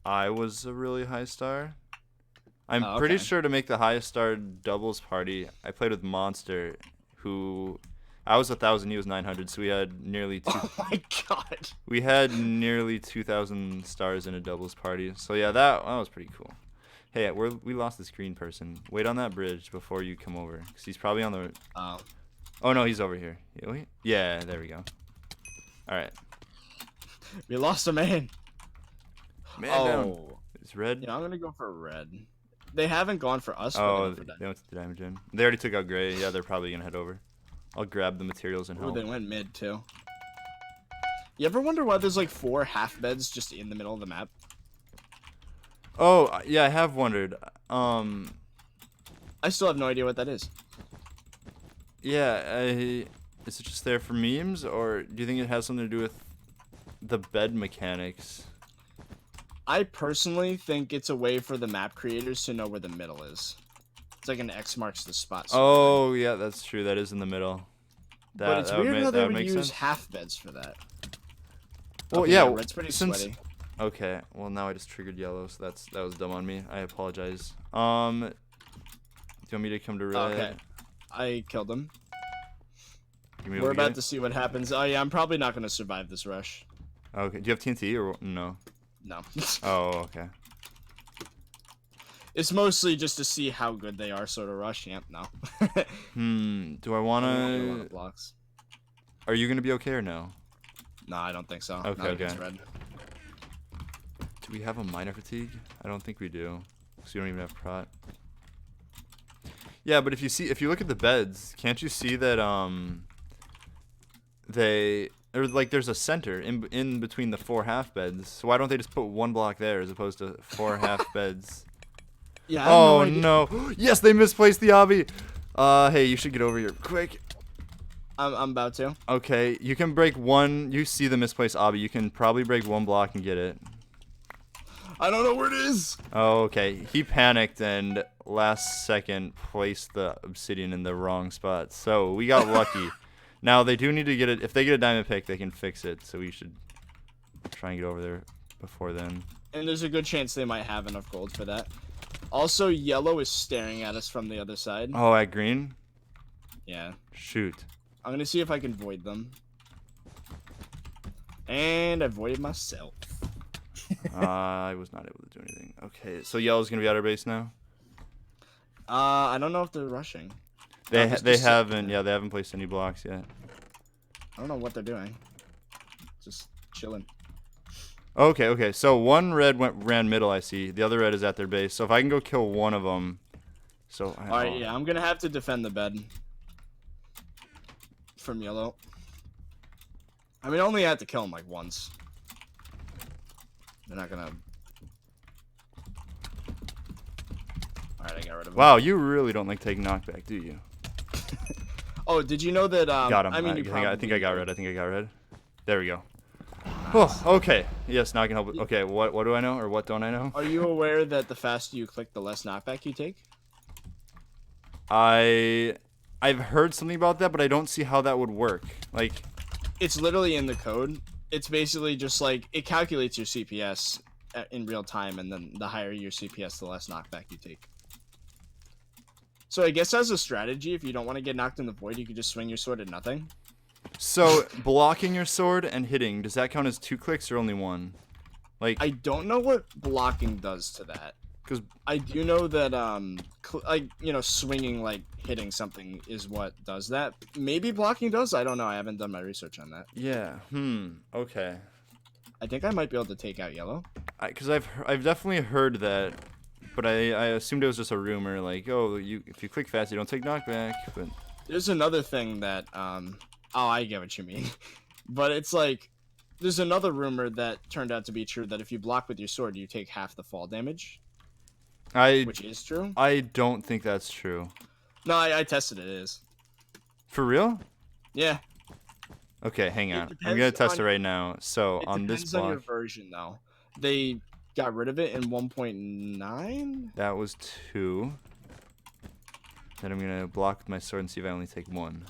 Speaker 1: I was a really high star. I'm
Speaker 2: Oh,
Speaker 1: pretty
Speaker 2: okay.
Speaker 1: sure to make the highest star doubles party, I played with Monster, who I was 1,000, he was 900, so we had nearly
Speaker 2: Oh my god.
Speaker 1: we had nearly 2,000 stars in a doubles party. So yeah, that was pretty cool. Hey, we lost this green person. Wait on that bridge before you come over, cause he's probably on the. Oh no, he's over here. Yeah, there we go. All right.
Speaker 2: We lost a man.
Speaker 1: Man down. It's red.
Speaker 2: Yeah, I'm gonna go for red. They haven't gone for us.
Speaker 1: Oh,
Speaker 2: For
Speaker 1: they went to the damage in. They already took out gray. Yeah, they're probably gonna head over. I'll grab the materials and
Speaker 2: Ooh,
Speaker 1: help.
Speaker 2: they went mid too. You ever wonder why there's like 4 half beds just in the middle of the map?
Speaker 1: Oh, yeah, I have wondered.
Speaker 2: I still have no idea what that is.
Speaker 1: Yeah, is it just there for memes, or do you think it has something to do with the bed mechanics?
Speaker 2: I personally think it's a way for the map creators to know where the middle is. It's like an X marks the spot. sort of thing.
Speaker 1: Oh, yeah, that's true. That is in the middle.
Speaker 2: But it's
Speaker 1: that would
Speaker 2: weird
Speaker 1: make,
Speaker 2: how
Speaker 1: that
Speaker 2: they
Speaker 1: would
Speaker 2: would
Speaker 1: make
Speaker 2: use
Speaker 1: sense.
Speaker 2: half beds for that.
Speaker 1: Well,
Speaker 2: Okay,
Speaker 1: yeah,
Speaker 2: red's pretty sweaty.
Speaker 1: Okay, well now I just triggered yellow, so that was dumb on me. I apologize. Do you want me to come to red?
Speaker 2: Okay, I killed him.
Speaker 1: You mean
Speaker 2: We're
Speaker 1: to get
Speaker 2: about
Speaker 1: it?
Speaker 2: to see what happens. Oh yeah, I'm probably not gonna survive this rush.
Speaker 1: Okay, do you have TNT or no?
Speaker 2: No.
Speaker 1: Oh, okay.
Speaker 2: It's mostly just to see how good they are, sort of rush. Yep, no.
Speaker 1: Do I
Speaker 2: I don't want
Speaker 1: wanna?
Speaker 2: blocks.
Speaker 1: Are you gonna be okay or no?
Speaker 2: No, I don't think so.
Speaker 1: Okay,
Speaker 2: Not against
Speaker 1: okay.
Speaker 2: red.
Speaker 1: Do we have a minor fatigue? I don't think we do, because we don't even have prot. Yeah, but if you look at the beds, can't you see that there's a center in between the 4 half beds? So why don't they just put 1 block there as opposed to 4 half beds?
Speaker 2: Yeah. I have
Speaker 1: Oh
Speaker 2: idea.
Speaker 1: no! Yes, they misplaced the obby. Hey, you should get over here quick.
Speaker 2: I'm about to.
Speaker 1: Okay, you can break one. You see the misplaced obby. You can probably break 1 block and get it.
Speaker 2: I don't know where it is.
Speaker 1: Oh, okay. He panicked and last second placed the obsidian in the wrong spot. So we got lucky. Now they do need to get it. If they get a diamond pick, they can fix it. So we should try and get over there before then.
Speaker 2: And there's a good chance they might have enough gold for that. Also, yellow is staring at us from the other side.
Speaker 1: Oh, at green?
Speaker 2: Yeah.
Speaker 1: Shoot.
Speaker 2: I'm gonna see if I can void them. And I voided myself.
Speaker 1: I was not able to do anything. Okay, so yellow's gonna be at our base now.
Speaker 2: I don't know if they're rushing.
Speaker 1: They
Speaker 2: just
Speaker 1: haven't. Yeah, they haven't placed any blocks yet.
Speaker 2: I don't know what they're doing. Just chilling.
Speaker 1: Okay, okay. So one red ran middle. I see. The other red is at their base. So if I can go kill one of them. So.
Speaker 2: All right, yeah, I'm gonna have to defend the bed from yellow. I mean, I only had to kill him like once. They're not gonna. All right, I got rid of him.
Speaker 1: Wow, you really don't like taking knockback, do you?
Speaker 2: Oh, did you know that?
Speaker 1: Got him.
Speaker 2: I mean,
Speaker 1: I think I got red. I think I got red. There we go. Oh, okay. Yes, now I can help. Okay, what do I know or what don't I know?
Speaker 2: Are you aware that the faster you click, the less knockback you take?
Speaker 1: I've heard something about that, but I don't see how that would work. Like,
Speaker 2: It's literally in the code. It's basically just like it calculates your CPS in real time, and then the higher your CPS, the less knockback you take. So I guess as a strategy, if you don't want to get knocked in the void, you could just swing your sword at nothing.
Speaker 1: so blocking your sword and hitting, does that count as 2 clicks or only 1? Like,
Speaker 2: I don't know what blocking does to that.
Speaker 1: Because
Speaker 2: I do know that like swinging, like hitting something is what does that. Maybe blocking does. I don't know. I haven't done my research on that.
Speaker 1: yeah, okay.
Speaker 2: I think I might be able to take out yellow.
Speaker 1: Because I've definitely heard that, but I assumed it was just a rumor. Like, oh, if you click fast, you don't take knockback. But
Speaker 2: There's another thing that oh, I get what you mean. But it's like there's another rumor that turned out to be true, that if you block with your sword, you take half the fall damage, which is true.
Speaker 1: I don't think that's true.
Speaker 2: No, I tested it. It is.
Speaker 1: For real?
Speaker 2: Yeah.
Speaker 1: Okay, hang
Speaker 2: It
Speaker 1: on. I'm
Speaker 2: depends
Speaker 1: gonna test
Speaker 2: on-
Speaker 1: it right now. So
Speaker 2: It
Speaker 1: on this
Speaker 2: depends on your
Speaker 1: block,
Speaker 2: version, though. They got rid of it in 1.9.
Speaker 1: that was 2. Then I'm gonna block with my sword and see if I only take 1.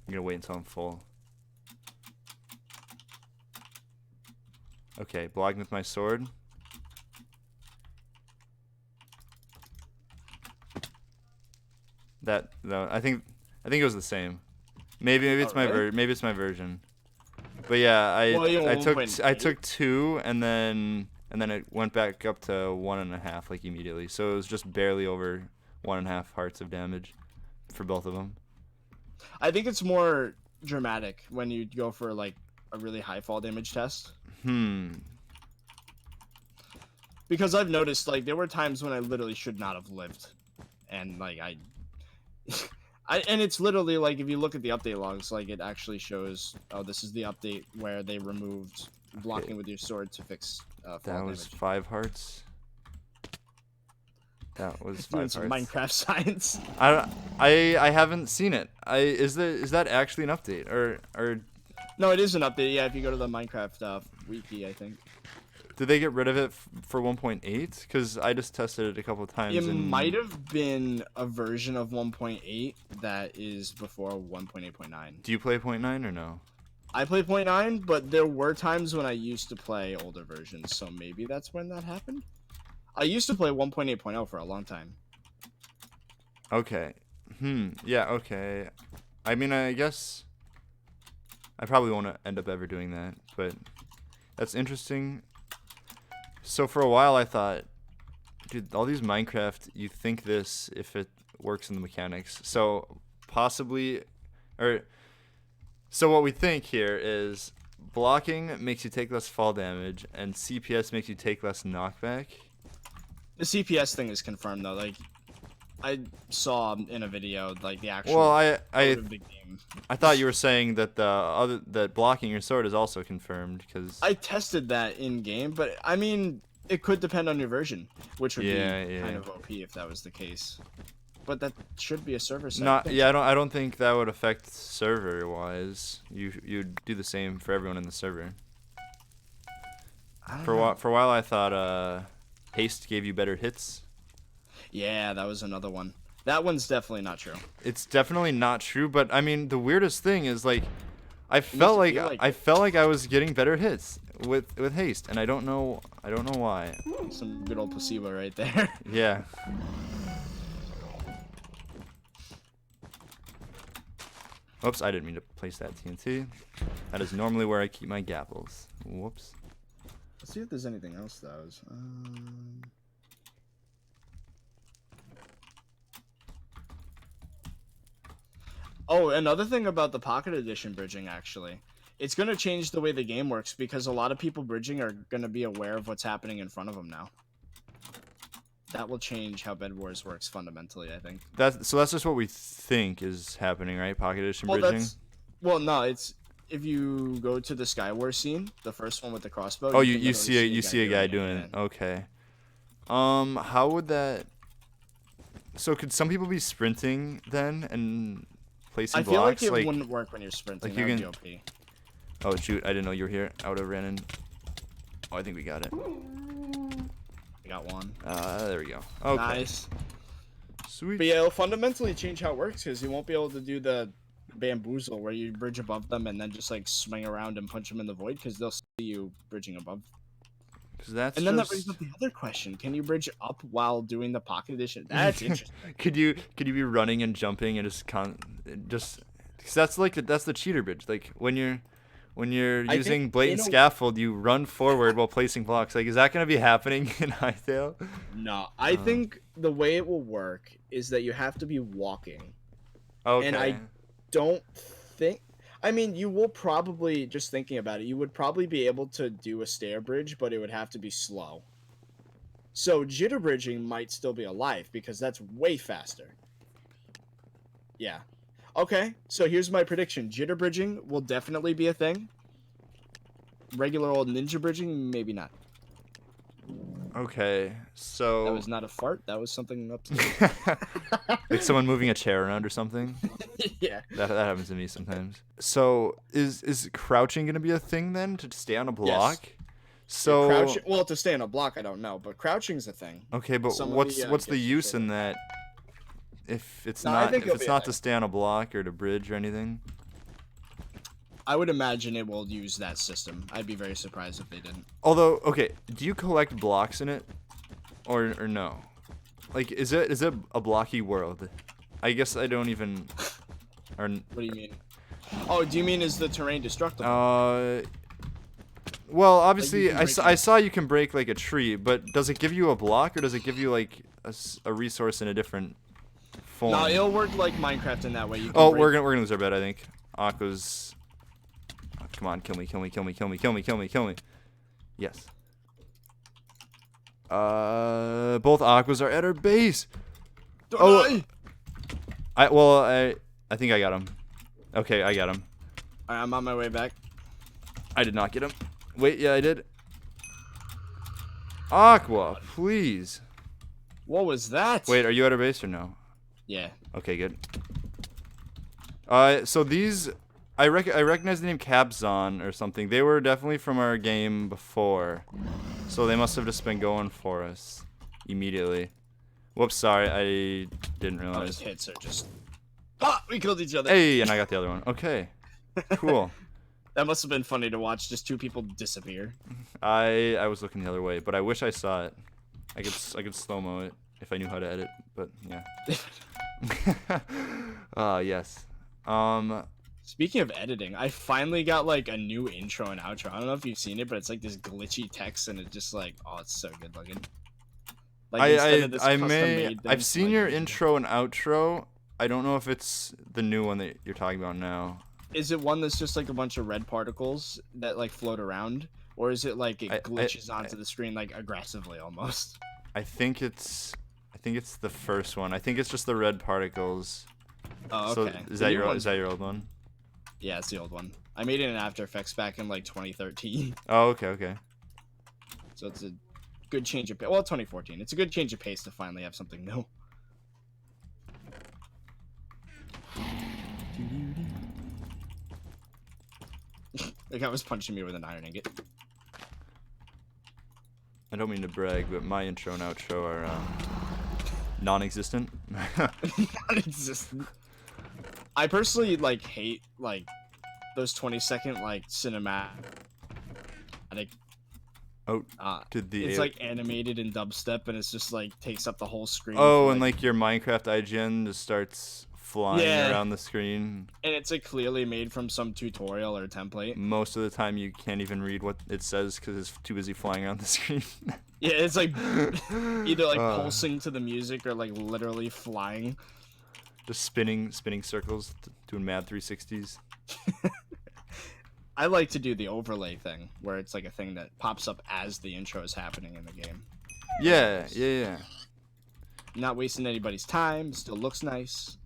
Speaker 1: I'm gonna wait until I'm full. Okay, blocking with my sword. No, I think it was the same. Maybe it's my
Speaker 2: really?
Speaker 1: maybe it's my version. But yeah,
Speaker 2: Well, you know,
Speaker 1: I
Speaker 2: 1.8.
Speaker 1: took 2 and then it went back up to 1.5 like immediately. So it was just barely over 1.5 hearts of damage for both of them.
Speaker 2: I think it's more dramatic when you go for like a really high fall damage test. Because I've noticed, like, there were times when I literally should not have lived, and like and it's literally like, if you look at the update logs, like it actually shows, oh, this is the update where they removed blocking with your sword to fix fall
Speaker 1: That was
Speaker 2: damage.
Speaker 1: 5 hearts. That was 5
Speaker 2: Doing
Speaker 1: hearts.
Speaker 2: some Minecraft science.
Speaker 1: I haven't seen it. Is that actually an update or
Speaker 2: No, it is an update. Yeah, if you go to the Minecraft wiki, I think
Speaker 1: did they get rid of it for 1.8? Because I just tested it a couple of times.
Speaker 2: it
Speaker 1: and
Speaker 2: might have been a version of 1.8 that is before 1.8.9.
Speaker 1: Do you play 0.9 or no?
Speaker 2: I play 0.9, but there were times when I used to play older versions, so maybe that's when that happened. I used to play 1.8.0 for a long time.
Speaker 1: Okay. Yeah, okay. I mean, I guess I probably won't end up ever doing that, but that's interesting. So for a while I thought, dude, all these Minecraft, you think this if it works in the mechanics. So possibly, so what we think here is blocking makes you take less fall damage and CPS makes you take less knockback.
Speaker 2: The CPS thing is confirmed though. Like, I saw in a video like the actual.
Speaker 1: Well,
Speaker 2: code of the game.
Speaker 1: I thought you were saying that that blocking your sword is also confirmed because
Speaker 2: I tested that in game, but I mean, it could depend on your version, which would be kind of OP if that was the case. But that should be a server side thing.
Speaker 1: I don't think that would affect server wise. You'd do the same for everyone in the server. For a while I thought haste gave you better hits.
Speaker 2: Yeah, that was another one. That one's definitely not true.
Speaker 1: It's definitely not true, but I mean the weirdest thing is like I felt like I was getting better hits with haste, and I don't know why.
Speaker 2: Some good old placebo right there.
Speaker 1: Yeah. Oops, I didn't mean to place that TNT. That is normally where I keep my gapples. Whoops.
Speaker 2: Let's see if there's anything else that was. Oh, another thing about the Pocket Edition bridging, actually. It's going to change the way the game works because a lot of people bridging are going to be aware of what's happening in front of them now. That will change how Bedwars works fundamentally, I think.
Speaker 1: That's just what we think is happening, right? Pocket Edition bridging?
Speaker 2: Well, no, it's if you go to the Skywars scene, the first one with the crossbow.
Speaker 1: Oh, you see a guy doing it. Okay. How would that? So could some people be sprinting then and placing blocks?
Speaker 2: I feel like it wouldn't work when you're sprinting.
Speaker 1: Like you can.
Speaker 2: OP.
Speaker 1: Oh shoot! I didn't know you were here. I would have ran in. Oh, I think we got it.
Speaker 2: We got one.
Speaker 1: There we go. Okay.
Speaker 2: Nice.
Speaker 1: Sweet.
Speaker 2: But yeah, it'll fundamentally change how it works because you won't be able to do the bamboozle where you bridge above them and then just like swing around and punch them in the void because they'll see you bridging above.
Speaker 1: That
Speaker 2: brings up the other question: can you bridge up while doing the Pocket Edition? That's interesting.
Speaker 1: Could you be running and jumping and just because that's the cheater bridge. Like when when you're
Speaker 2: I
Speaker 1: using
Speaker 2: think,
Speaker 1: blatant scaffold, you run forward while placing blocks. Like, is that gonna be happening in Hytale?
Speaker 2: No, I think the way it will work is that you have to be walking.
Speaker 1: Okay.
Speaker 2: And I don't think. I mean, you will probably, just thinking about it, you would probably be able to do a stair bridge, but it would have to be slow. So jitter bridging might still be alive because that's way faster. Yeah. Okay, so here's my prediction. Jitter bridging will definitely be a thing. Regular old ninja bridging, maybe not.
Speaker 1: Okay, so
Speaker 2: That was not a fart. That was something up to
Speaker 1: like someone moving a chair around or something.
Speaker 2: Yeah.
Speaker 1: That happens to me sometimes. So is crouching gonna be a thing then to stay on a block?
Speaker 2: Yes.
Speaker 1: So
Speaker 2: Crouching, well, to stay on a block, I don't know, but crouching's a thing.
Speaker 1: okay, but
Speaker 2: Some of
Speaker 1: what's
Speaker 2: the,
Speaker 1: the
Speaker 2: gifts
Speaker 1: use
Speaker 2: say
Speaker 1: in
Speaker 2: that.
Speaker 1: that? If it's
Speaker 2: No, I
Speaker 1: not
Speaker 2: think it'll be a
Speaker 1: to
Speaker 2: thing.
Speaker 1: stay on a block or to bridge or anything.
Speaker 2: I would imagine it will use that system. I'd be very surprised if they didn't.
Speaker 1: Although, okay, do you collect blocks in it, or no? Like, is it a blocky world? I guess I don't even. Or
Speaker 2: What do you mean? Oh, do you mean is the terrain destructible?
Speaker 1: well, obviously,
Speaker 2: can break
Speaker 1: I saw you can break like a tree, but does it give you a block or does it give you like a resource in a different form?
Speaker 2: No, it'll work like Minecraft in that way. You can
Speaker 1: Oh,
Speaker 2: break-
Speaker 1: we're gonna lose our bed, I think. Aqua's. Oh, come on, kill me, kill me, kill me, kill me, kill me, kill me, kill me. Yes. Both Aquas are at our base.
Speaker 2: Don't
Speaker 1: Oh,
Speaker 2: die!
Speaker 1: I think I got him. Okay, I got him.
Speaker 2: Alright, I'm on my way back.
Speaker 1: I did not get him. Wait, yeah, I did. Aqua, please.
Speaker 2: What was that?
Speaker 1: Wait, are you at our base or no?
Speaker 2: Yeah.
Speaker 1: Okay, good. So these, I recognize the name Cabzon or something. They were definitely from our game before, so they must have just been going for us immediately. Whoops, sorry, I didn't
Speaker 2: Oh, his
Speaker 1: realize.
Speaker 2: hits are just. Ah! We killed each other.
Speaker 1: Hey, and I got the other one. Okay, cool.
Speaker 2: That must have been funny to watch. Just two people disappear.
Speaker 1: I was looking the other way, but I wish I saw it. I could slow-mo it if I knew how to edit, but yeah. Yes.
Speaker 2: Speaking of editing, I finally got like a new intro and outro. I don't know if you've seen it, but it's like this glitchy text, and it just like, oh, it's so good looking. Like instead of this custom-made thing,
Speaker 1: I've seen
Speaker 2: like,
Speaker 1: your intro and outro. I don't know if it's the new one that you're talking about now.
Speaker 2: Is it one that's just like a bunch of red particles that like float around, or is it like it glitches onto the screen like aggressively almost?
Speaker 1: I think it's the first one. I think it's just the red particles.
Speaker 2: Oh, okay.
Speaker 1: So is that your old one?
Speaker 2: Yeah, it's the old one. I made it in After Effects back in like 2013.
Speaker 1: Oh, okay.
Speaker 2: So it's a good change of pace. Well, 2014. It's a good change of pace to finally have something new. The guy was punching me with an iron ingot.
Speaker 1: I don't mean to brag, but my intro and outro are non-existent.
Speaker 2: Non-existent. I personally like hate like those 20-second like cinematic.
Speaker 1: Oh, did the
Speaker 2: it's like animated in dubstep, and it's just like takes up the whole screen.
Speaker 1: Oh,
Speaker 2: for,
Speaker 1: and like your Minecraft IGN just starts flying around the screen.
Speaker 2: And it's like clearly made from some tutorial or template.
Speaker 1: Most of the time, you can't even read what it says because it's too busy flying around the screen.
Speaker 2: Yeah, it's like either like pulsing to the music or like literally flying.
Speaker 1: Just spinning circles, doing mad 360s.
Speaker 2: I like to do the overlay thing, where it's like a thing that pops up as the intro is happening in the game.
Speaker 1: Yeah.
Speaker 2: Not wasting anybody's time. Still looks nice.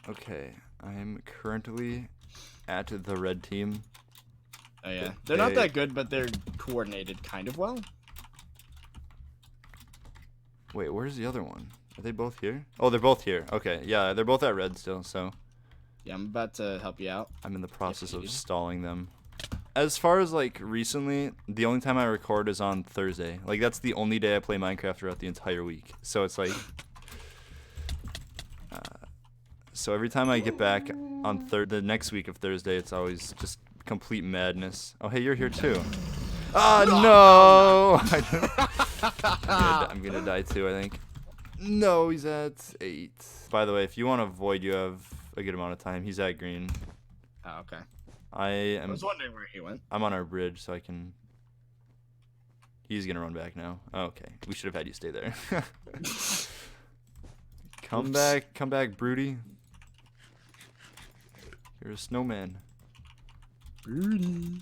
Speaker 1: Okay, I'm currently at the red team.
Speaker 2: Oh yeah, they're not that good, but they're coordinated kind of well.
Speaker 1: Wait, where's the other one? Are they both here? Oh, they're both here. Okay, yeah, they're both at red still, so.
Speaker 2: Yeah, I'm about to help you out.
Speaker 1: I'm in the process of stalling them. As far as like recently, the only time I record is on Thursday. Like that's the only day I play Minecraft throughout the entire week. So it's like, so every time I get back on the next week of Thursday, it's always just complete madness. Oh, hey, you're here too. No! I'm gonna die too, I think. No, he's at 8. By the way, if you want to void, you have a good amount of time. He's at green.
Speaker 2: Oh, okay. I was wondering where he went.
Speaker 1: I'm on our bridge, so I can. He's gonna run back now. Okay, we should have had you stay there. Come back, Broody. You're a snowman.
Speaker 2: Broody.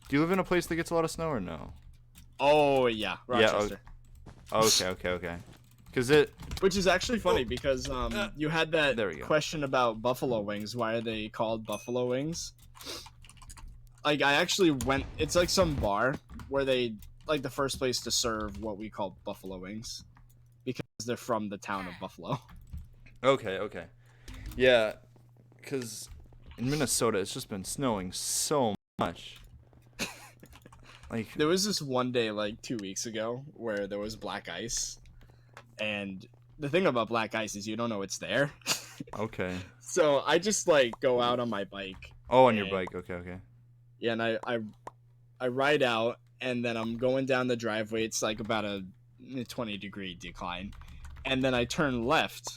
Speaker 1: Do you live in a place that gets a lot of snow or no?
Speaker 2: Oh yeah, Rochester.
Speaker 1: Yeah. Okay.
Speaker 2: Which is actually funny because you had that
Speaker 1: There we go.
Speaker 2: question about buffalo wings. Why are they called buffalo wings? Like I actually went. It's like some bar where they like the first place to serve what we call buffalo wings because they're from the town of Buffalo.
Speaker 1: Okay. Yeah, because in Minnesota it's just been snowing so much. Like
Speaker 2: There was this one day like 2 weeks ago where there was black ice, and the thing about black ice is you don't know it's there.
Speaker 1: okay.
Speaker 2: So I just like go out on my bike.
Speaker 1: Oh, on your
Speaker 2: and-
Speaker 1: bike. Okay.
Speaker 2: Yeah, and I ride out, and then I'm going down the driveway. It's like about a 20-degree decline, and then I turn left,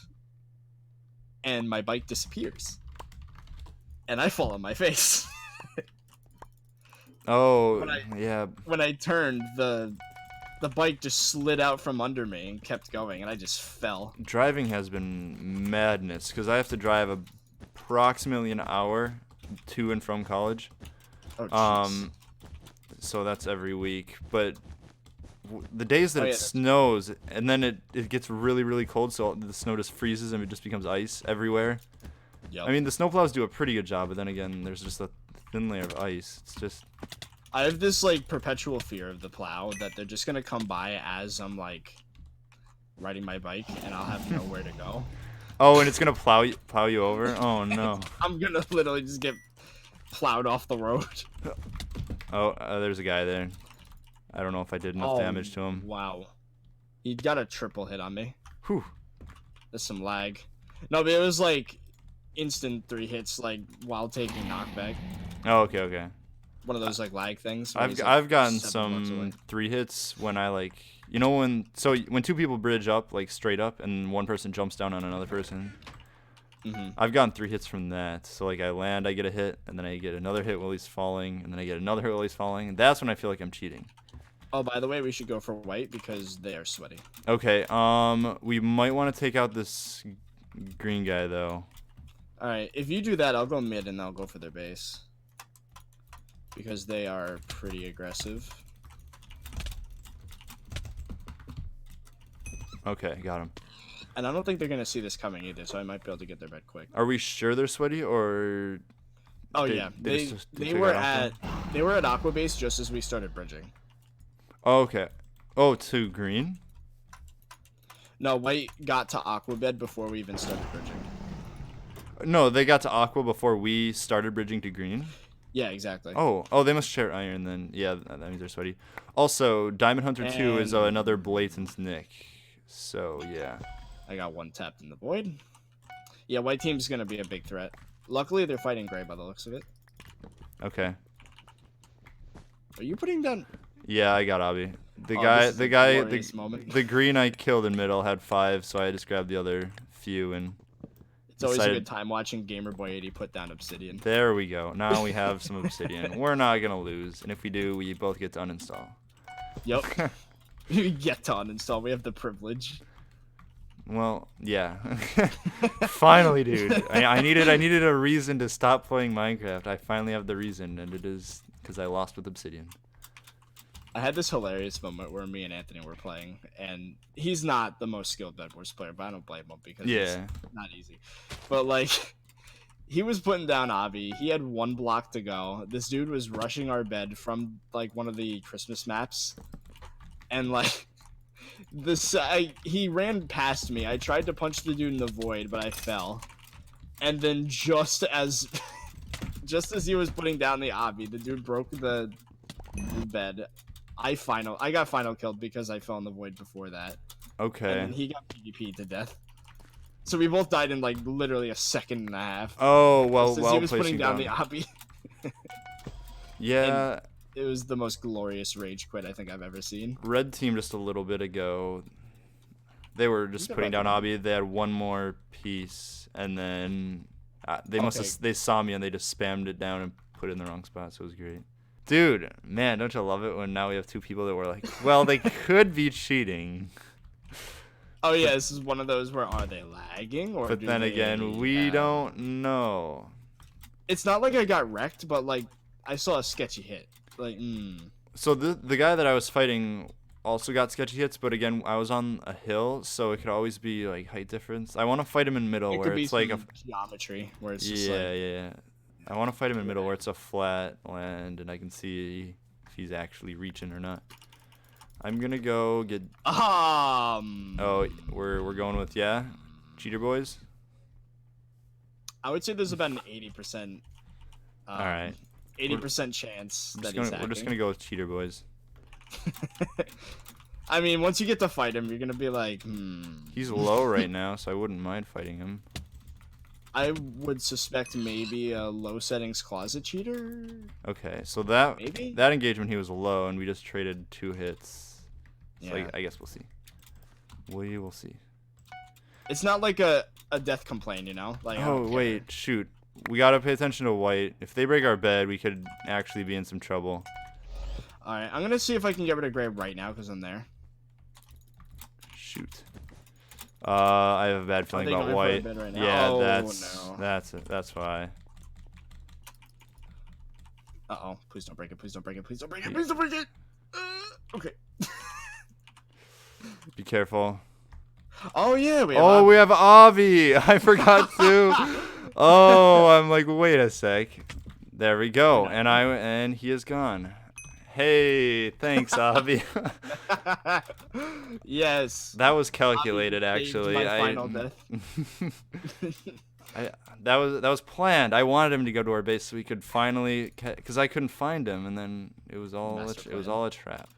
Speaker 2: and my bike disappears, and I fall on my face.
Speaker 1: Oh,
Speaker 2: When I-
Speaker 1: yeah.
Speaker 2: When I turned, the bike just slid out from under me and kept going, and I just fell.
Speaker 1: Driving has been madness because I have to drive approximately an hour to and from college.
Speaker 2: Oh, jeez.
Speaker 1: So that's every week. But the days that
Speaker 2: Oh,
Speaker 1: it
Speaker 2: yeah.
Speaker 1: snows and then it gets really, really cold, so the snow just freezes and it just becomes ice everywhere.
Speaker 2: Yep.
Speaker 1: I mean, the snowplows do a pretty good job, but then again, there's just a thin layer of ice. It's just.
Speaker 2: I have this like perpetual fear of the plow that they're just gonna come by as I'm like riding my bike and I'll have nowhere to go.
Speaker 1: Oh, and it's gonna plow you over. Oh no.
Speaker 2: I'm gonna literally just get plowed off the road.
Speaker 1: Oh, there's a guy there. I don't know if I did enough damage to him.
Speaker 2: Wow. He got a triple hit on me.
Speaker 1: Whew.
Speaker 2: There's some lag. No, but it was like instant 3 hits like while taking knockback.
Speaker 1: Oh, okay.
Speaker 2: One of those like lag things. where
Speaker 1: I've
Speaker 2: he's, like,
Speaker 1: I've gotten
Speaker 2: 7 blocks away.
Speaker 1: some 3 hits when I like when 2 people bridge up like straight up and one person jumps down on another person.
Speaker 2: Mhm.
Speaker 1: I've gotten 3 hits from that. So like I land, I get a hit, and then I get another hit while he's falling, and then I get another hit while he's falling, and that's when I feel like I'm cheating.
Speaker 2: Oh, by the way, we should go for white because they are sweaty.
Speaker 1: Okay, we might want to take out this green guy though.
Speaker 2: All right, if you do that, I'll go mid and I'll go for their base because they are pretty aggressive.
Speaker 1: Okay, got him.
Speaker 2: And I don't think they're gonna see this coming either, so I might be able to get their bed quick.
Speaker 1: Are we sure they're sweaty or?
Speaker 2: Oh
Speaker 1: They-
Speaker 2: yeah,
Speaker 1: they
Speaker 2: they
Speaker 1: just
Speaker 2: they
Speaker 1: took
Speaker 2: were
Speaker 1: it off
Speaker 2: at Aqua Base just as we started bridging.
Speaker 1: Oh, okay. Oh, to green.
Speaker 2: No, white got to Aqua Bed before we even started bridging.
Speaker 1: No, they got to aqua before we started bridging to green.
Speaker 2: Yeah, exactly.
Speaker 1: Oh, they must share iron then. Yeah, that means they're sweaty. Also, Diamond Hunter 2 is
Speaker 2: And-
Speaker 1: another blatant nick. So, yeah.
Speaker 2: I got one tapped in the void. Yeah, white team's gonna be a big threat. Luckily, they're fighting gray by the looks of it.
Speaker 1: Okay.
Speaker 2: Are you putting down?
Speaker 1: Yeah, I got Abby.
Speaker 2: This is a glorious moment.
Speaker 1: The green I killed in middle had 5, so I just grabbed the other few and
Speaker 2: It's always a
Speaker 1: decided-
Speaker 2: good time watching GamerBoy80 put down Obsidian.
Speaker 1: there we go. Now we have some obsidian. We're not gonna lose, and if we do, we both get to uninstall.
Speaker 2: Yep. We get to uninstall. We have the privilege.
Speaker 1: Well, yeah. Finally, dude. I needed a reason to stop playing Minecraft. I finally have the reason, and it is because I lost with Obsidian.
Speaker 2: I had this hilarious moment where me and Anthony were playing, and he's not the most skilled Bedwars player, but I don't blame him because
Speaker 1: Yeah.
Speaker 2: it's not easy. But like, he was putting down Avi. He had 1 block to go. This dude was rushing our bed from like one of the Christmas maps, and like, he ran past me. I tried to punch the dude in the void, but I fell. And then just as he was putting down the Avi, the dude broke the bed. I got final killed because I fell in the void before that.
Speaker 1: Okay.
Speaker 2: And then he got PvP to death. So we both died in like literally a second and a half.
Speaker 1: Oh, well,
Speaker 2: Since
Speaker 1: well
Speaker 2: he was
Speaker 1: placed
Speaker 2: putting
Speaker 1: you
Speaker 2: down the Avi.
Speaker 1: Yeah,
Speaker 2: It was the most glorious rage quit I think I've ever seen.
Speaker 1: red team just a little bit ago. They were just
Speaker 2: got
Speaker 1: putting down
Speaker 2: about
Speaker 1: Abby. They had 1 more piece, and then They saw me and they just spammed it down and put it in the wrong spot, so it was great. Dude, man, don't you love it when now we have two people that were like, well, they could be cheating.
Speaker 2: Oh yeah, this is one of those where are they lagging or?
Speaker 1: But then again, we don't know.
Speaker 2: It's not like I got wrecked, but like I saw a sketchy hit. Like,
Speaker 1: So the guy that I was fighting also got sketchy hits, but again, I was on a hill, so it could always be like height difference. I want to fight him in middle
Speaker 2: it
Speaker 1: where
Speaker 2: could be
Speaker 1: it's like a
Speaker 2: geometry where it's just like,
Speaker 1: yeah. I want to fight him in middle where it's a flat land and I can see if he's actually reaching or not. I'm gonna go get. Oh, we're going with cheater boys.
Speaker 2: I would say there's about an 80%.
Speaker 1: All right.
Speaker 2: 80% chance that he's hacking.
Speaker 1: We're just gonna go with cheater boys.
Speaker 2: I mean, once you get to fight him, you're gonna be like,
Speaker 1: He's low right now, so I wouldn't mind fighting him.
Speaker 2: I would suspect maybe a low settings closet cheater.
Speaker 1: Okay, so that
Speaker 2: maybe?
Speaker 1: that engagement he was low, and we just traded 2 hits. So
Speaker 2: Yeah.
Speaker 1: I guess we'll see. We will see.
Speaker 2: It's not like a death complaint, you know? Like,
Speaker 1: Oh wait, shoot. We gotta pay attention to white. If they break our bed, we could actually be in some trouble.
Speaker 2: Alright, I'm gonna see if I can get rid of gray right now, because I'm there.
Speaker 1: Shoot. I have a bad feeling about white.
Speaker 2: Right now?
Speaker 1: Yeah,
Speaker 2: Oh,
Speaker 1: that's it. That's why.
Speaker 2: Uh-oh. Please don't break it. Please don't break it. Please don't break it. Please don't break it. Okay.
Speaker 1: Be careful.
Speaker 2: Oh, yeah.
Speaker 1: We have Avi. I forgot to. Oh, I'm like, wait a sec. There we go. And he is gone. Hey, thanks, Avi.
Speaker 2: Yes.
Speaker 1: That was calculated, actually.
Speaker 2: My final death.
Speaker 1: That was planned. I wanted him to go to our base so we could finally, because I couldn't find him, and then it was all a trap.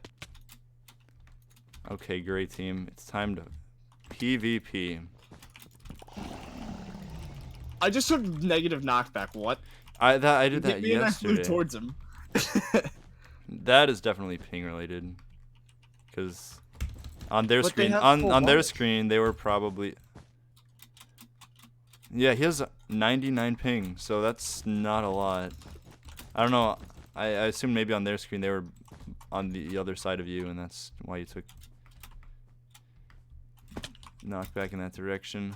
Speaker 1: Okay, great team. It's time to PvP.
Speaker 2: I just took negative knockback. What?
Speaker 1: I did that yesterday.
Speaker 2: And I flew towards him.
Speaker 1: That is definitely ping related, because on their
Speaker 2: But
Speaker 1: screen, on their screen, they were probably. Yeah, he has 99 ping, so that's not a lot. I don't know. I assume maybe on their screen they were on the other side of you, and that's why you took knockback in that direction.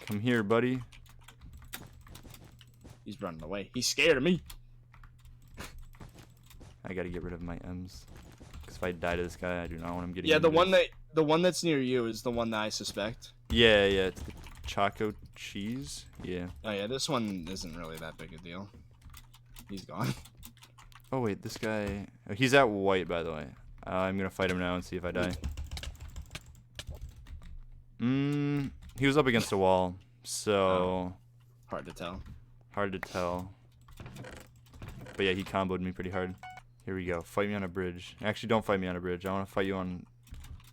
Speaker 1: Come here, buddy.
Speaker 2: He's running away. He's scared of me.
Speaker 1: I gotta get rid of my M's, because if I die to this guy, I do not want him getting.
Speaker 2: Yeah, the one that's near you is the one that I suspect.
Speaker 1: Yeah, it's the Choco Cheese. Yeah.
Speaker 2: Oh yeah, this one isn't really that big a deal. He's gone.
Speaker 1: Oh wait, this guy. Oh, he's at white, by the way. I'm gonna fight him now and see if I die. He was up against a wall, so
Speaker 2: hard to tell.
Speaker 1: Hard to tell. But yeah, he comboed me pretty hard. Here we go. Fight me on a bridge. Actually, don't fight me on a bridge. I want to fight you on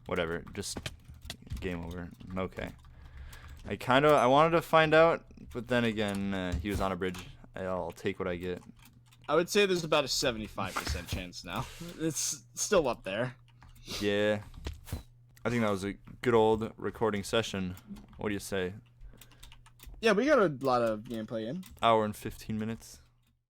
Speaker 1: whatever. Just game over. Okay. I wanted to find out, but then again, he was on a bridge. I'll take what I get.
Speaker 2: I would say there's about a 75% chance now. It's still up there.
Speaker 1: Yeah. I think that was a good old recording session. What do you say?
Speaker 2: Yeah, we got a lot of gameplay in.
Speaker 1: Hour and 15 minutes.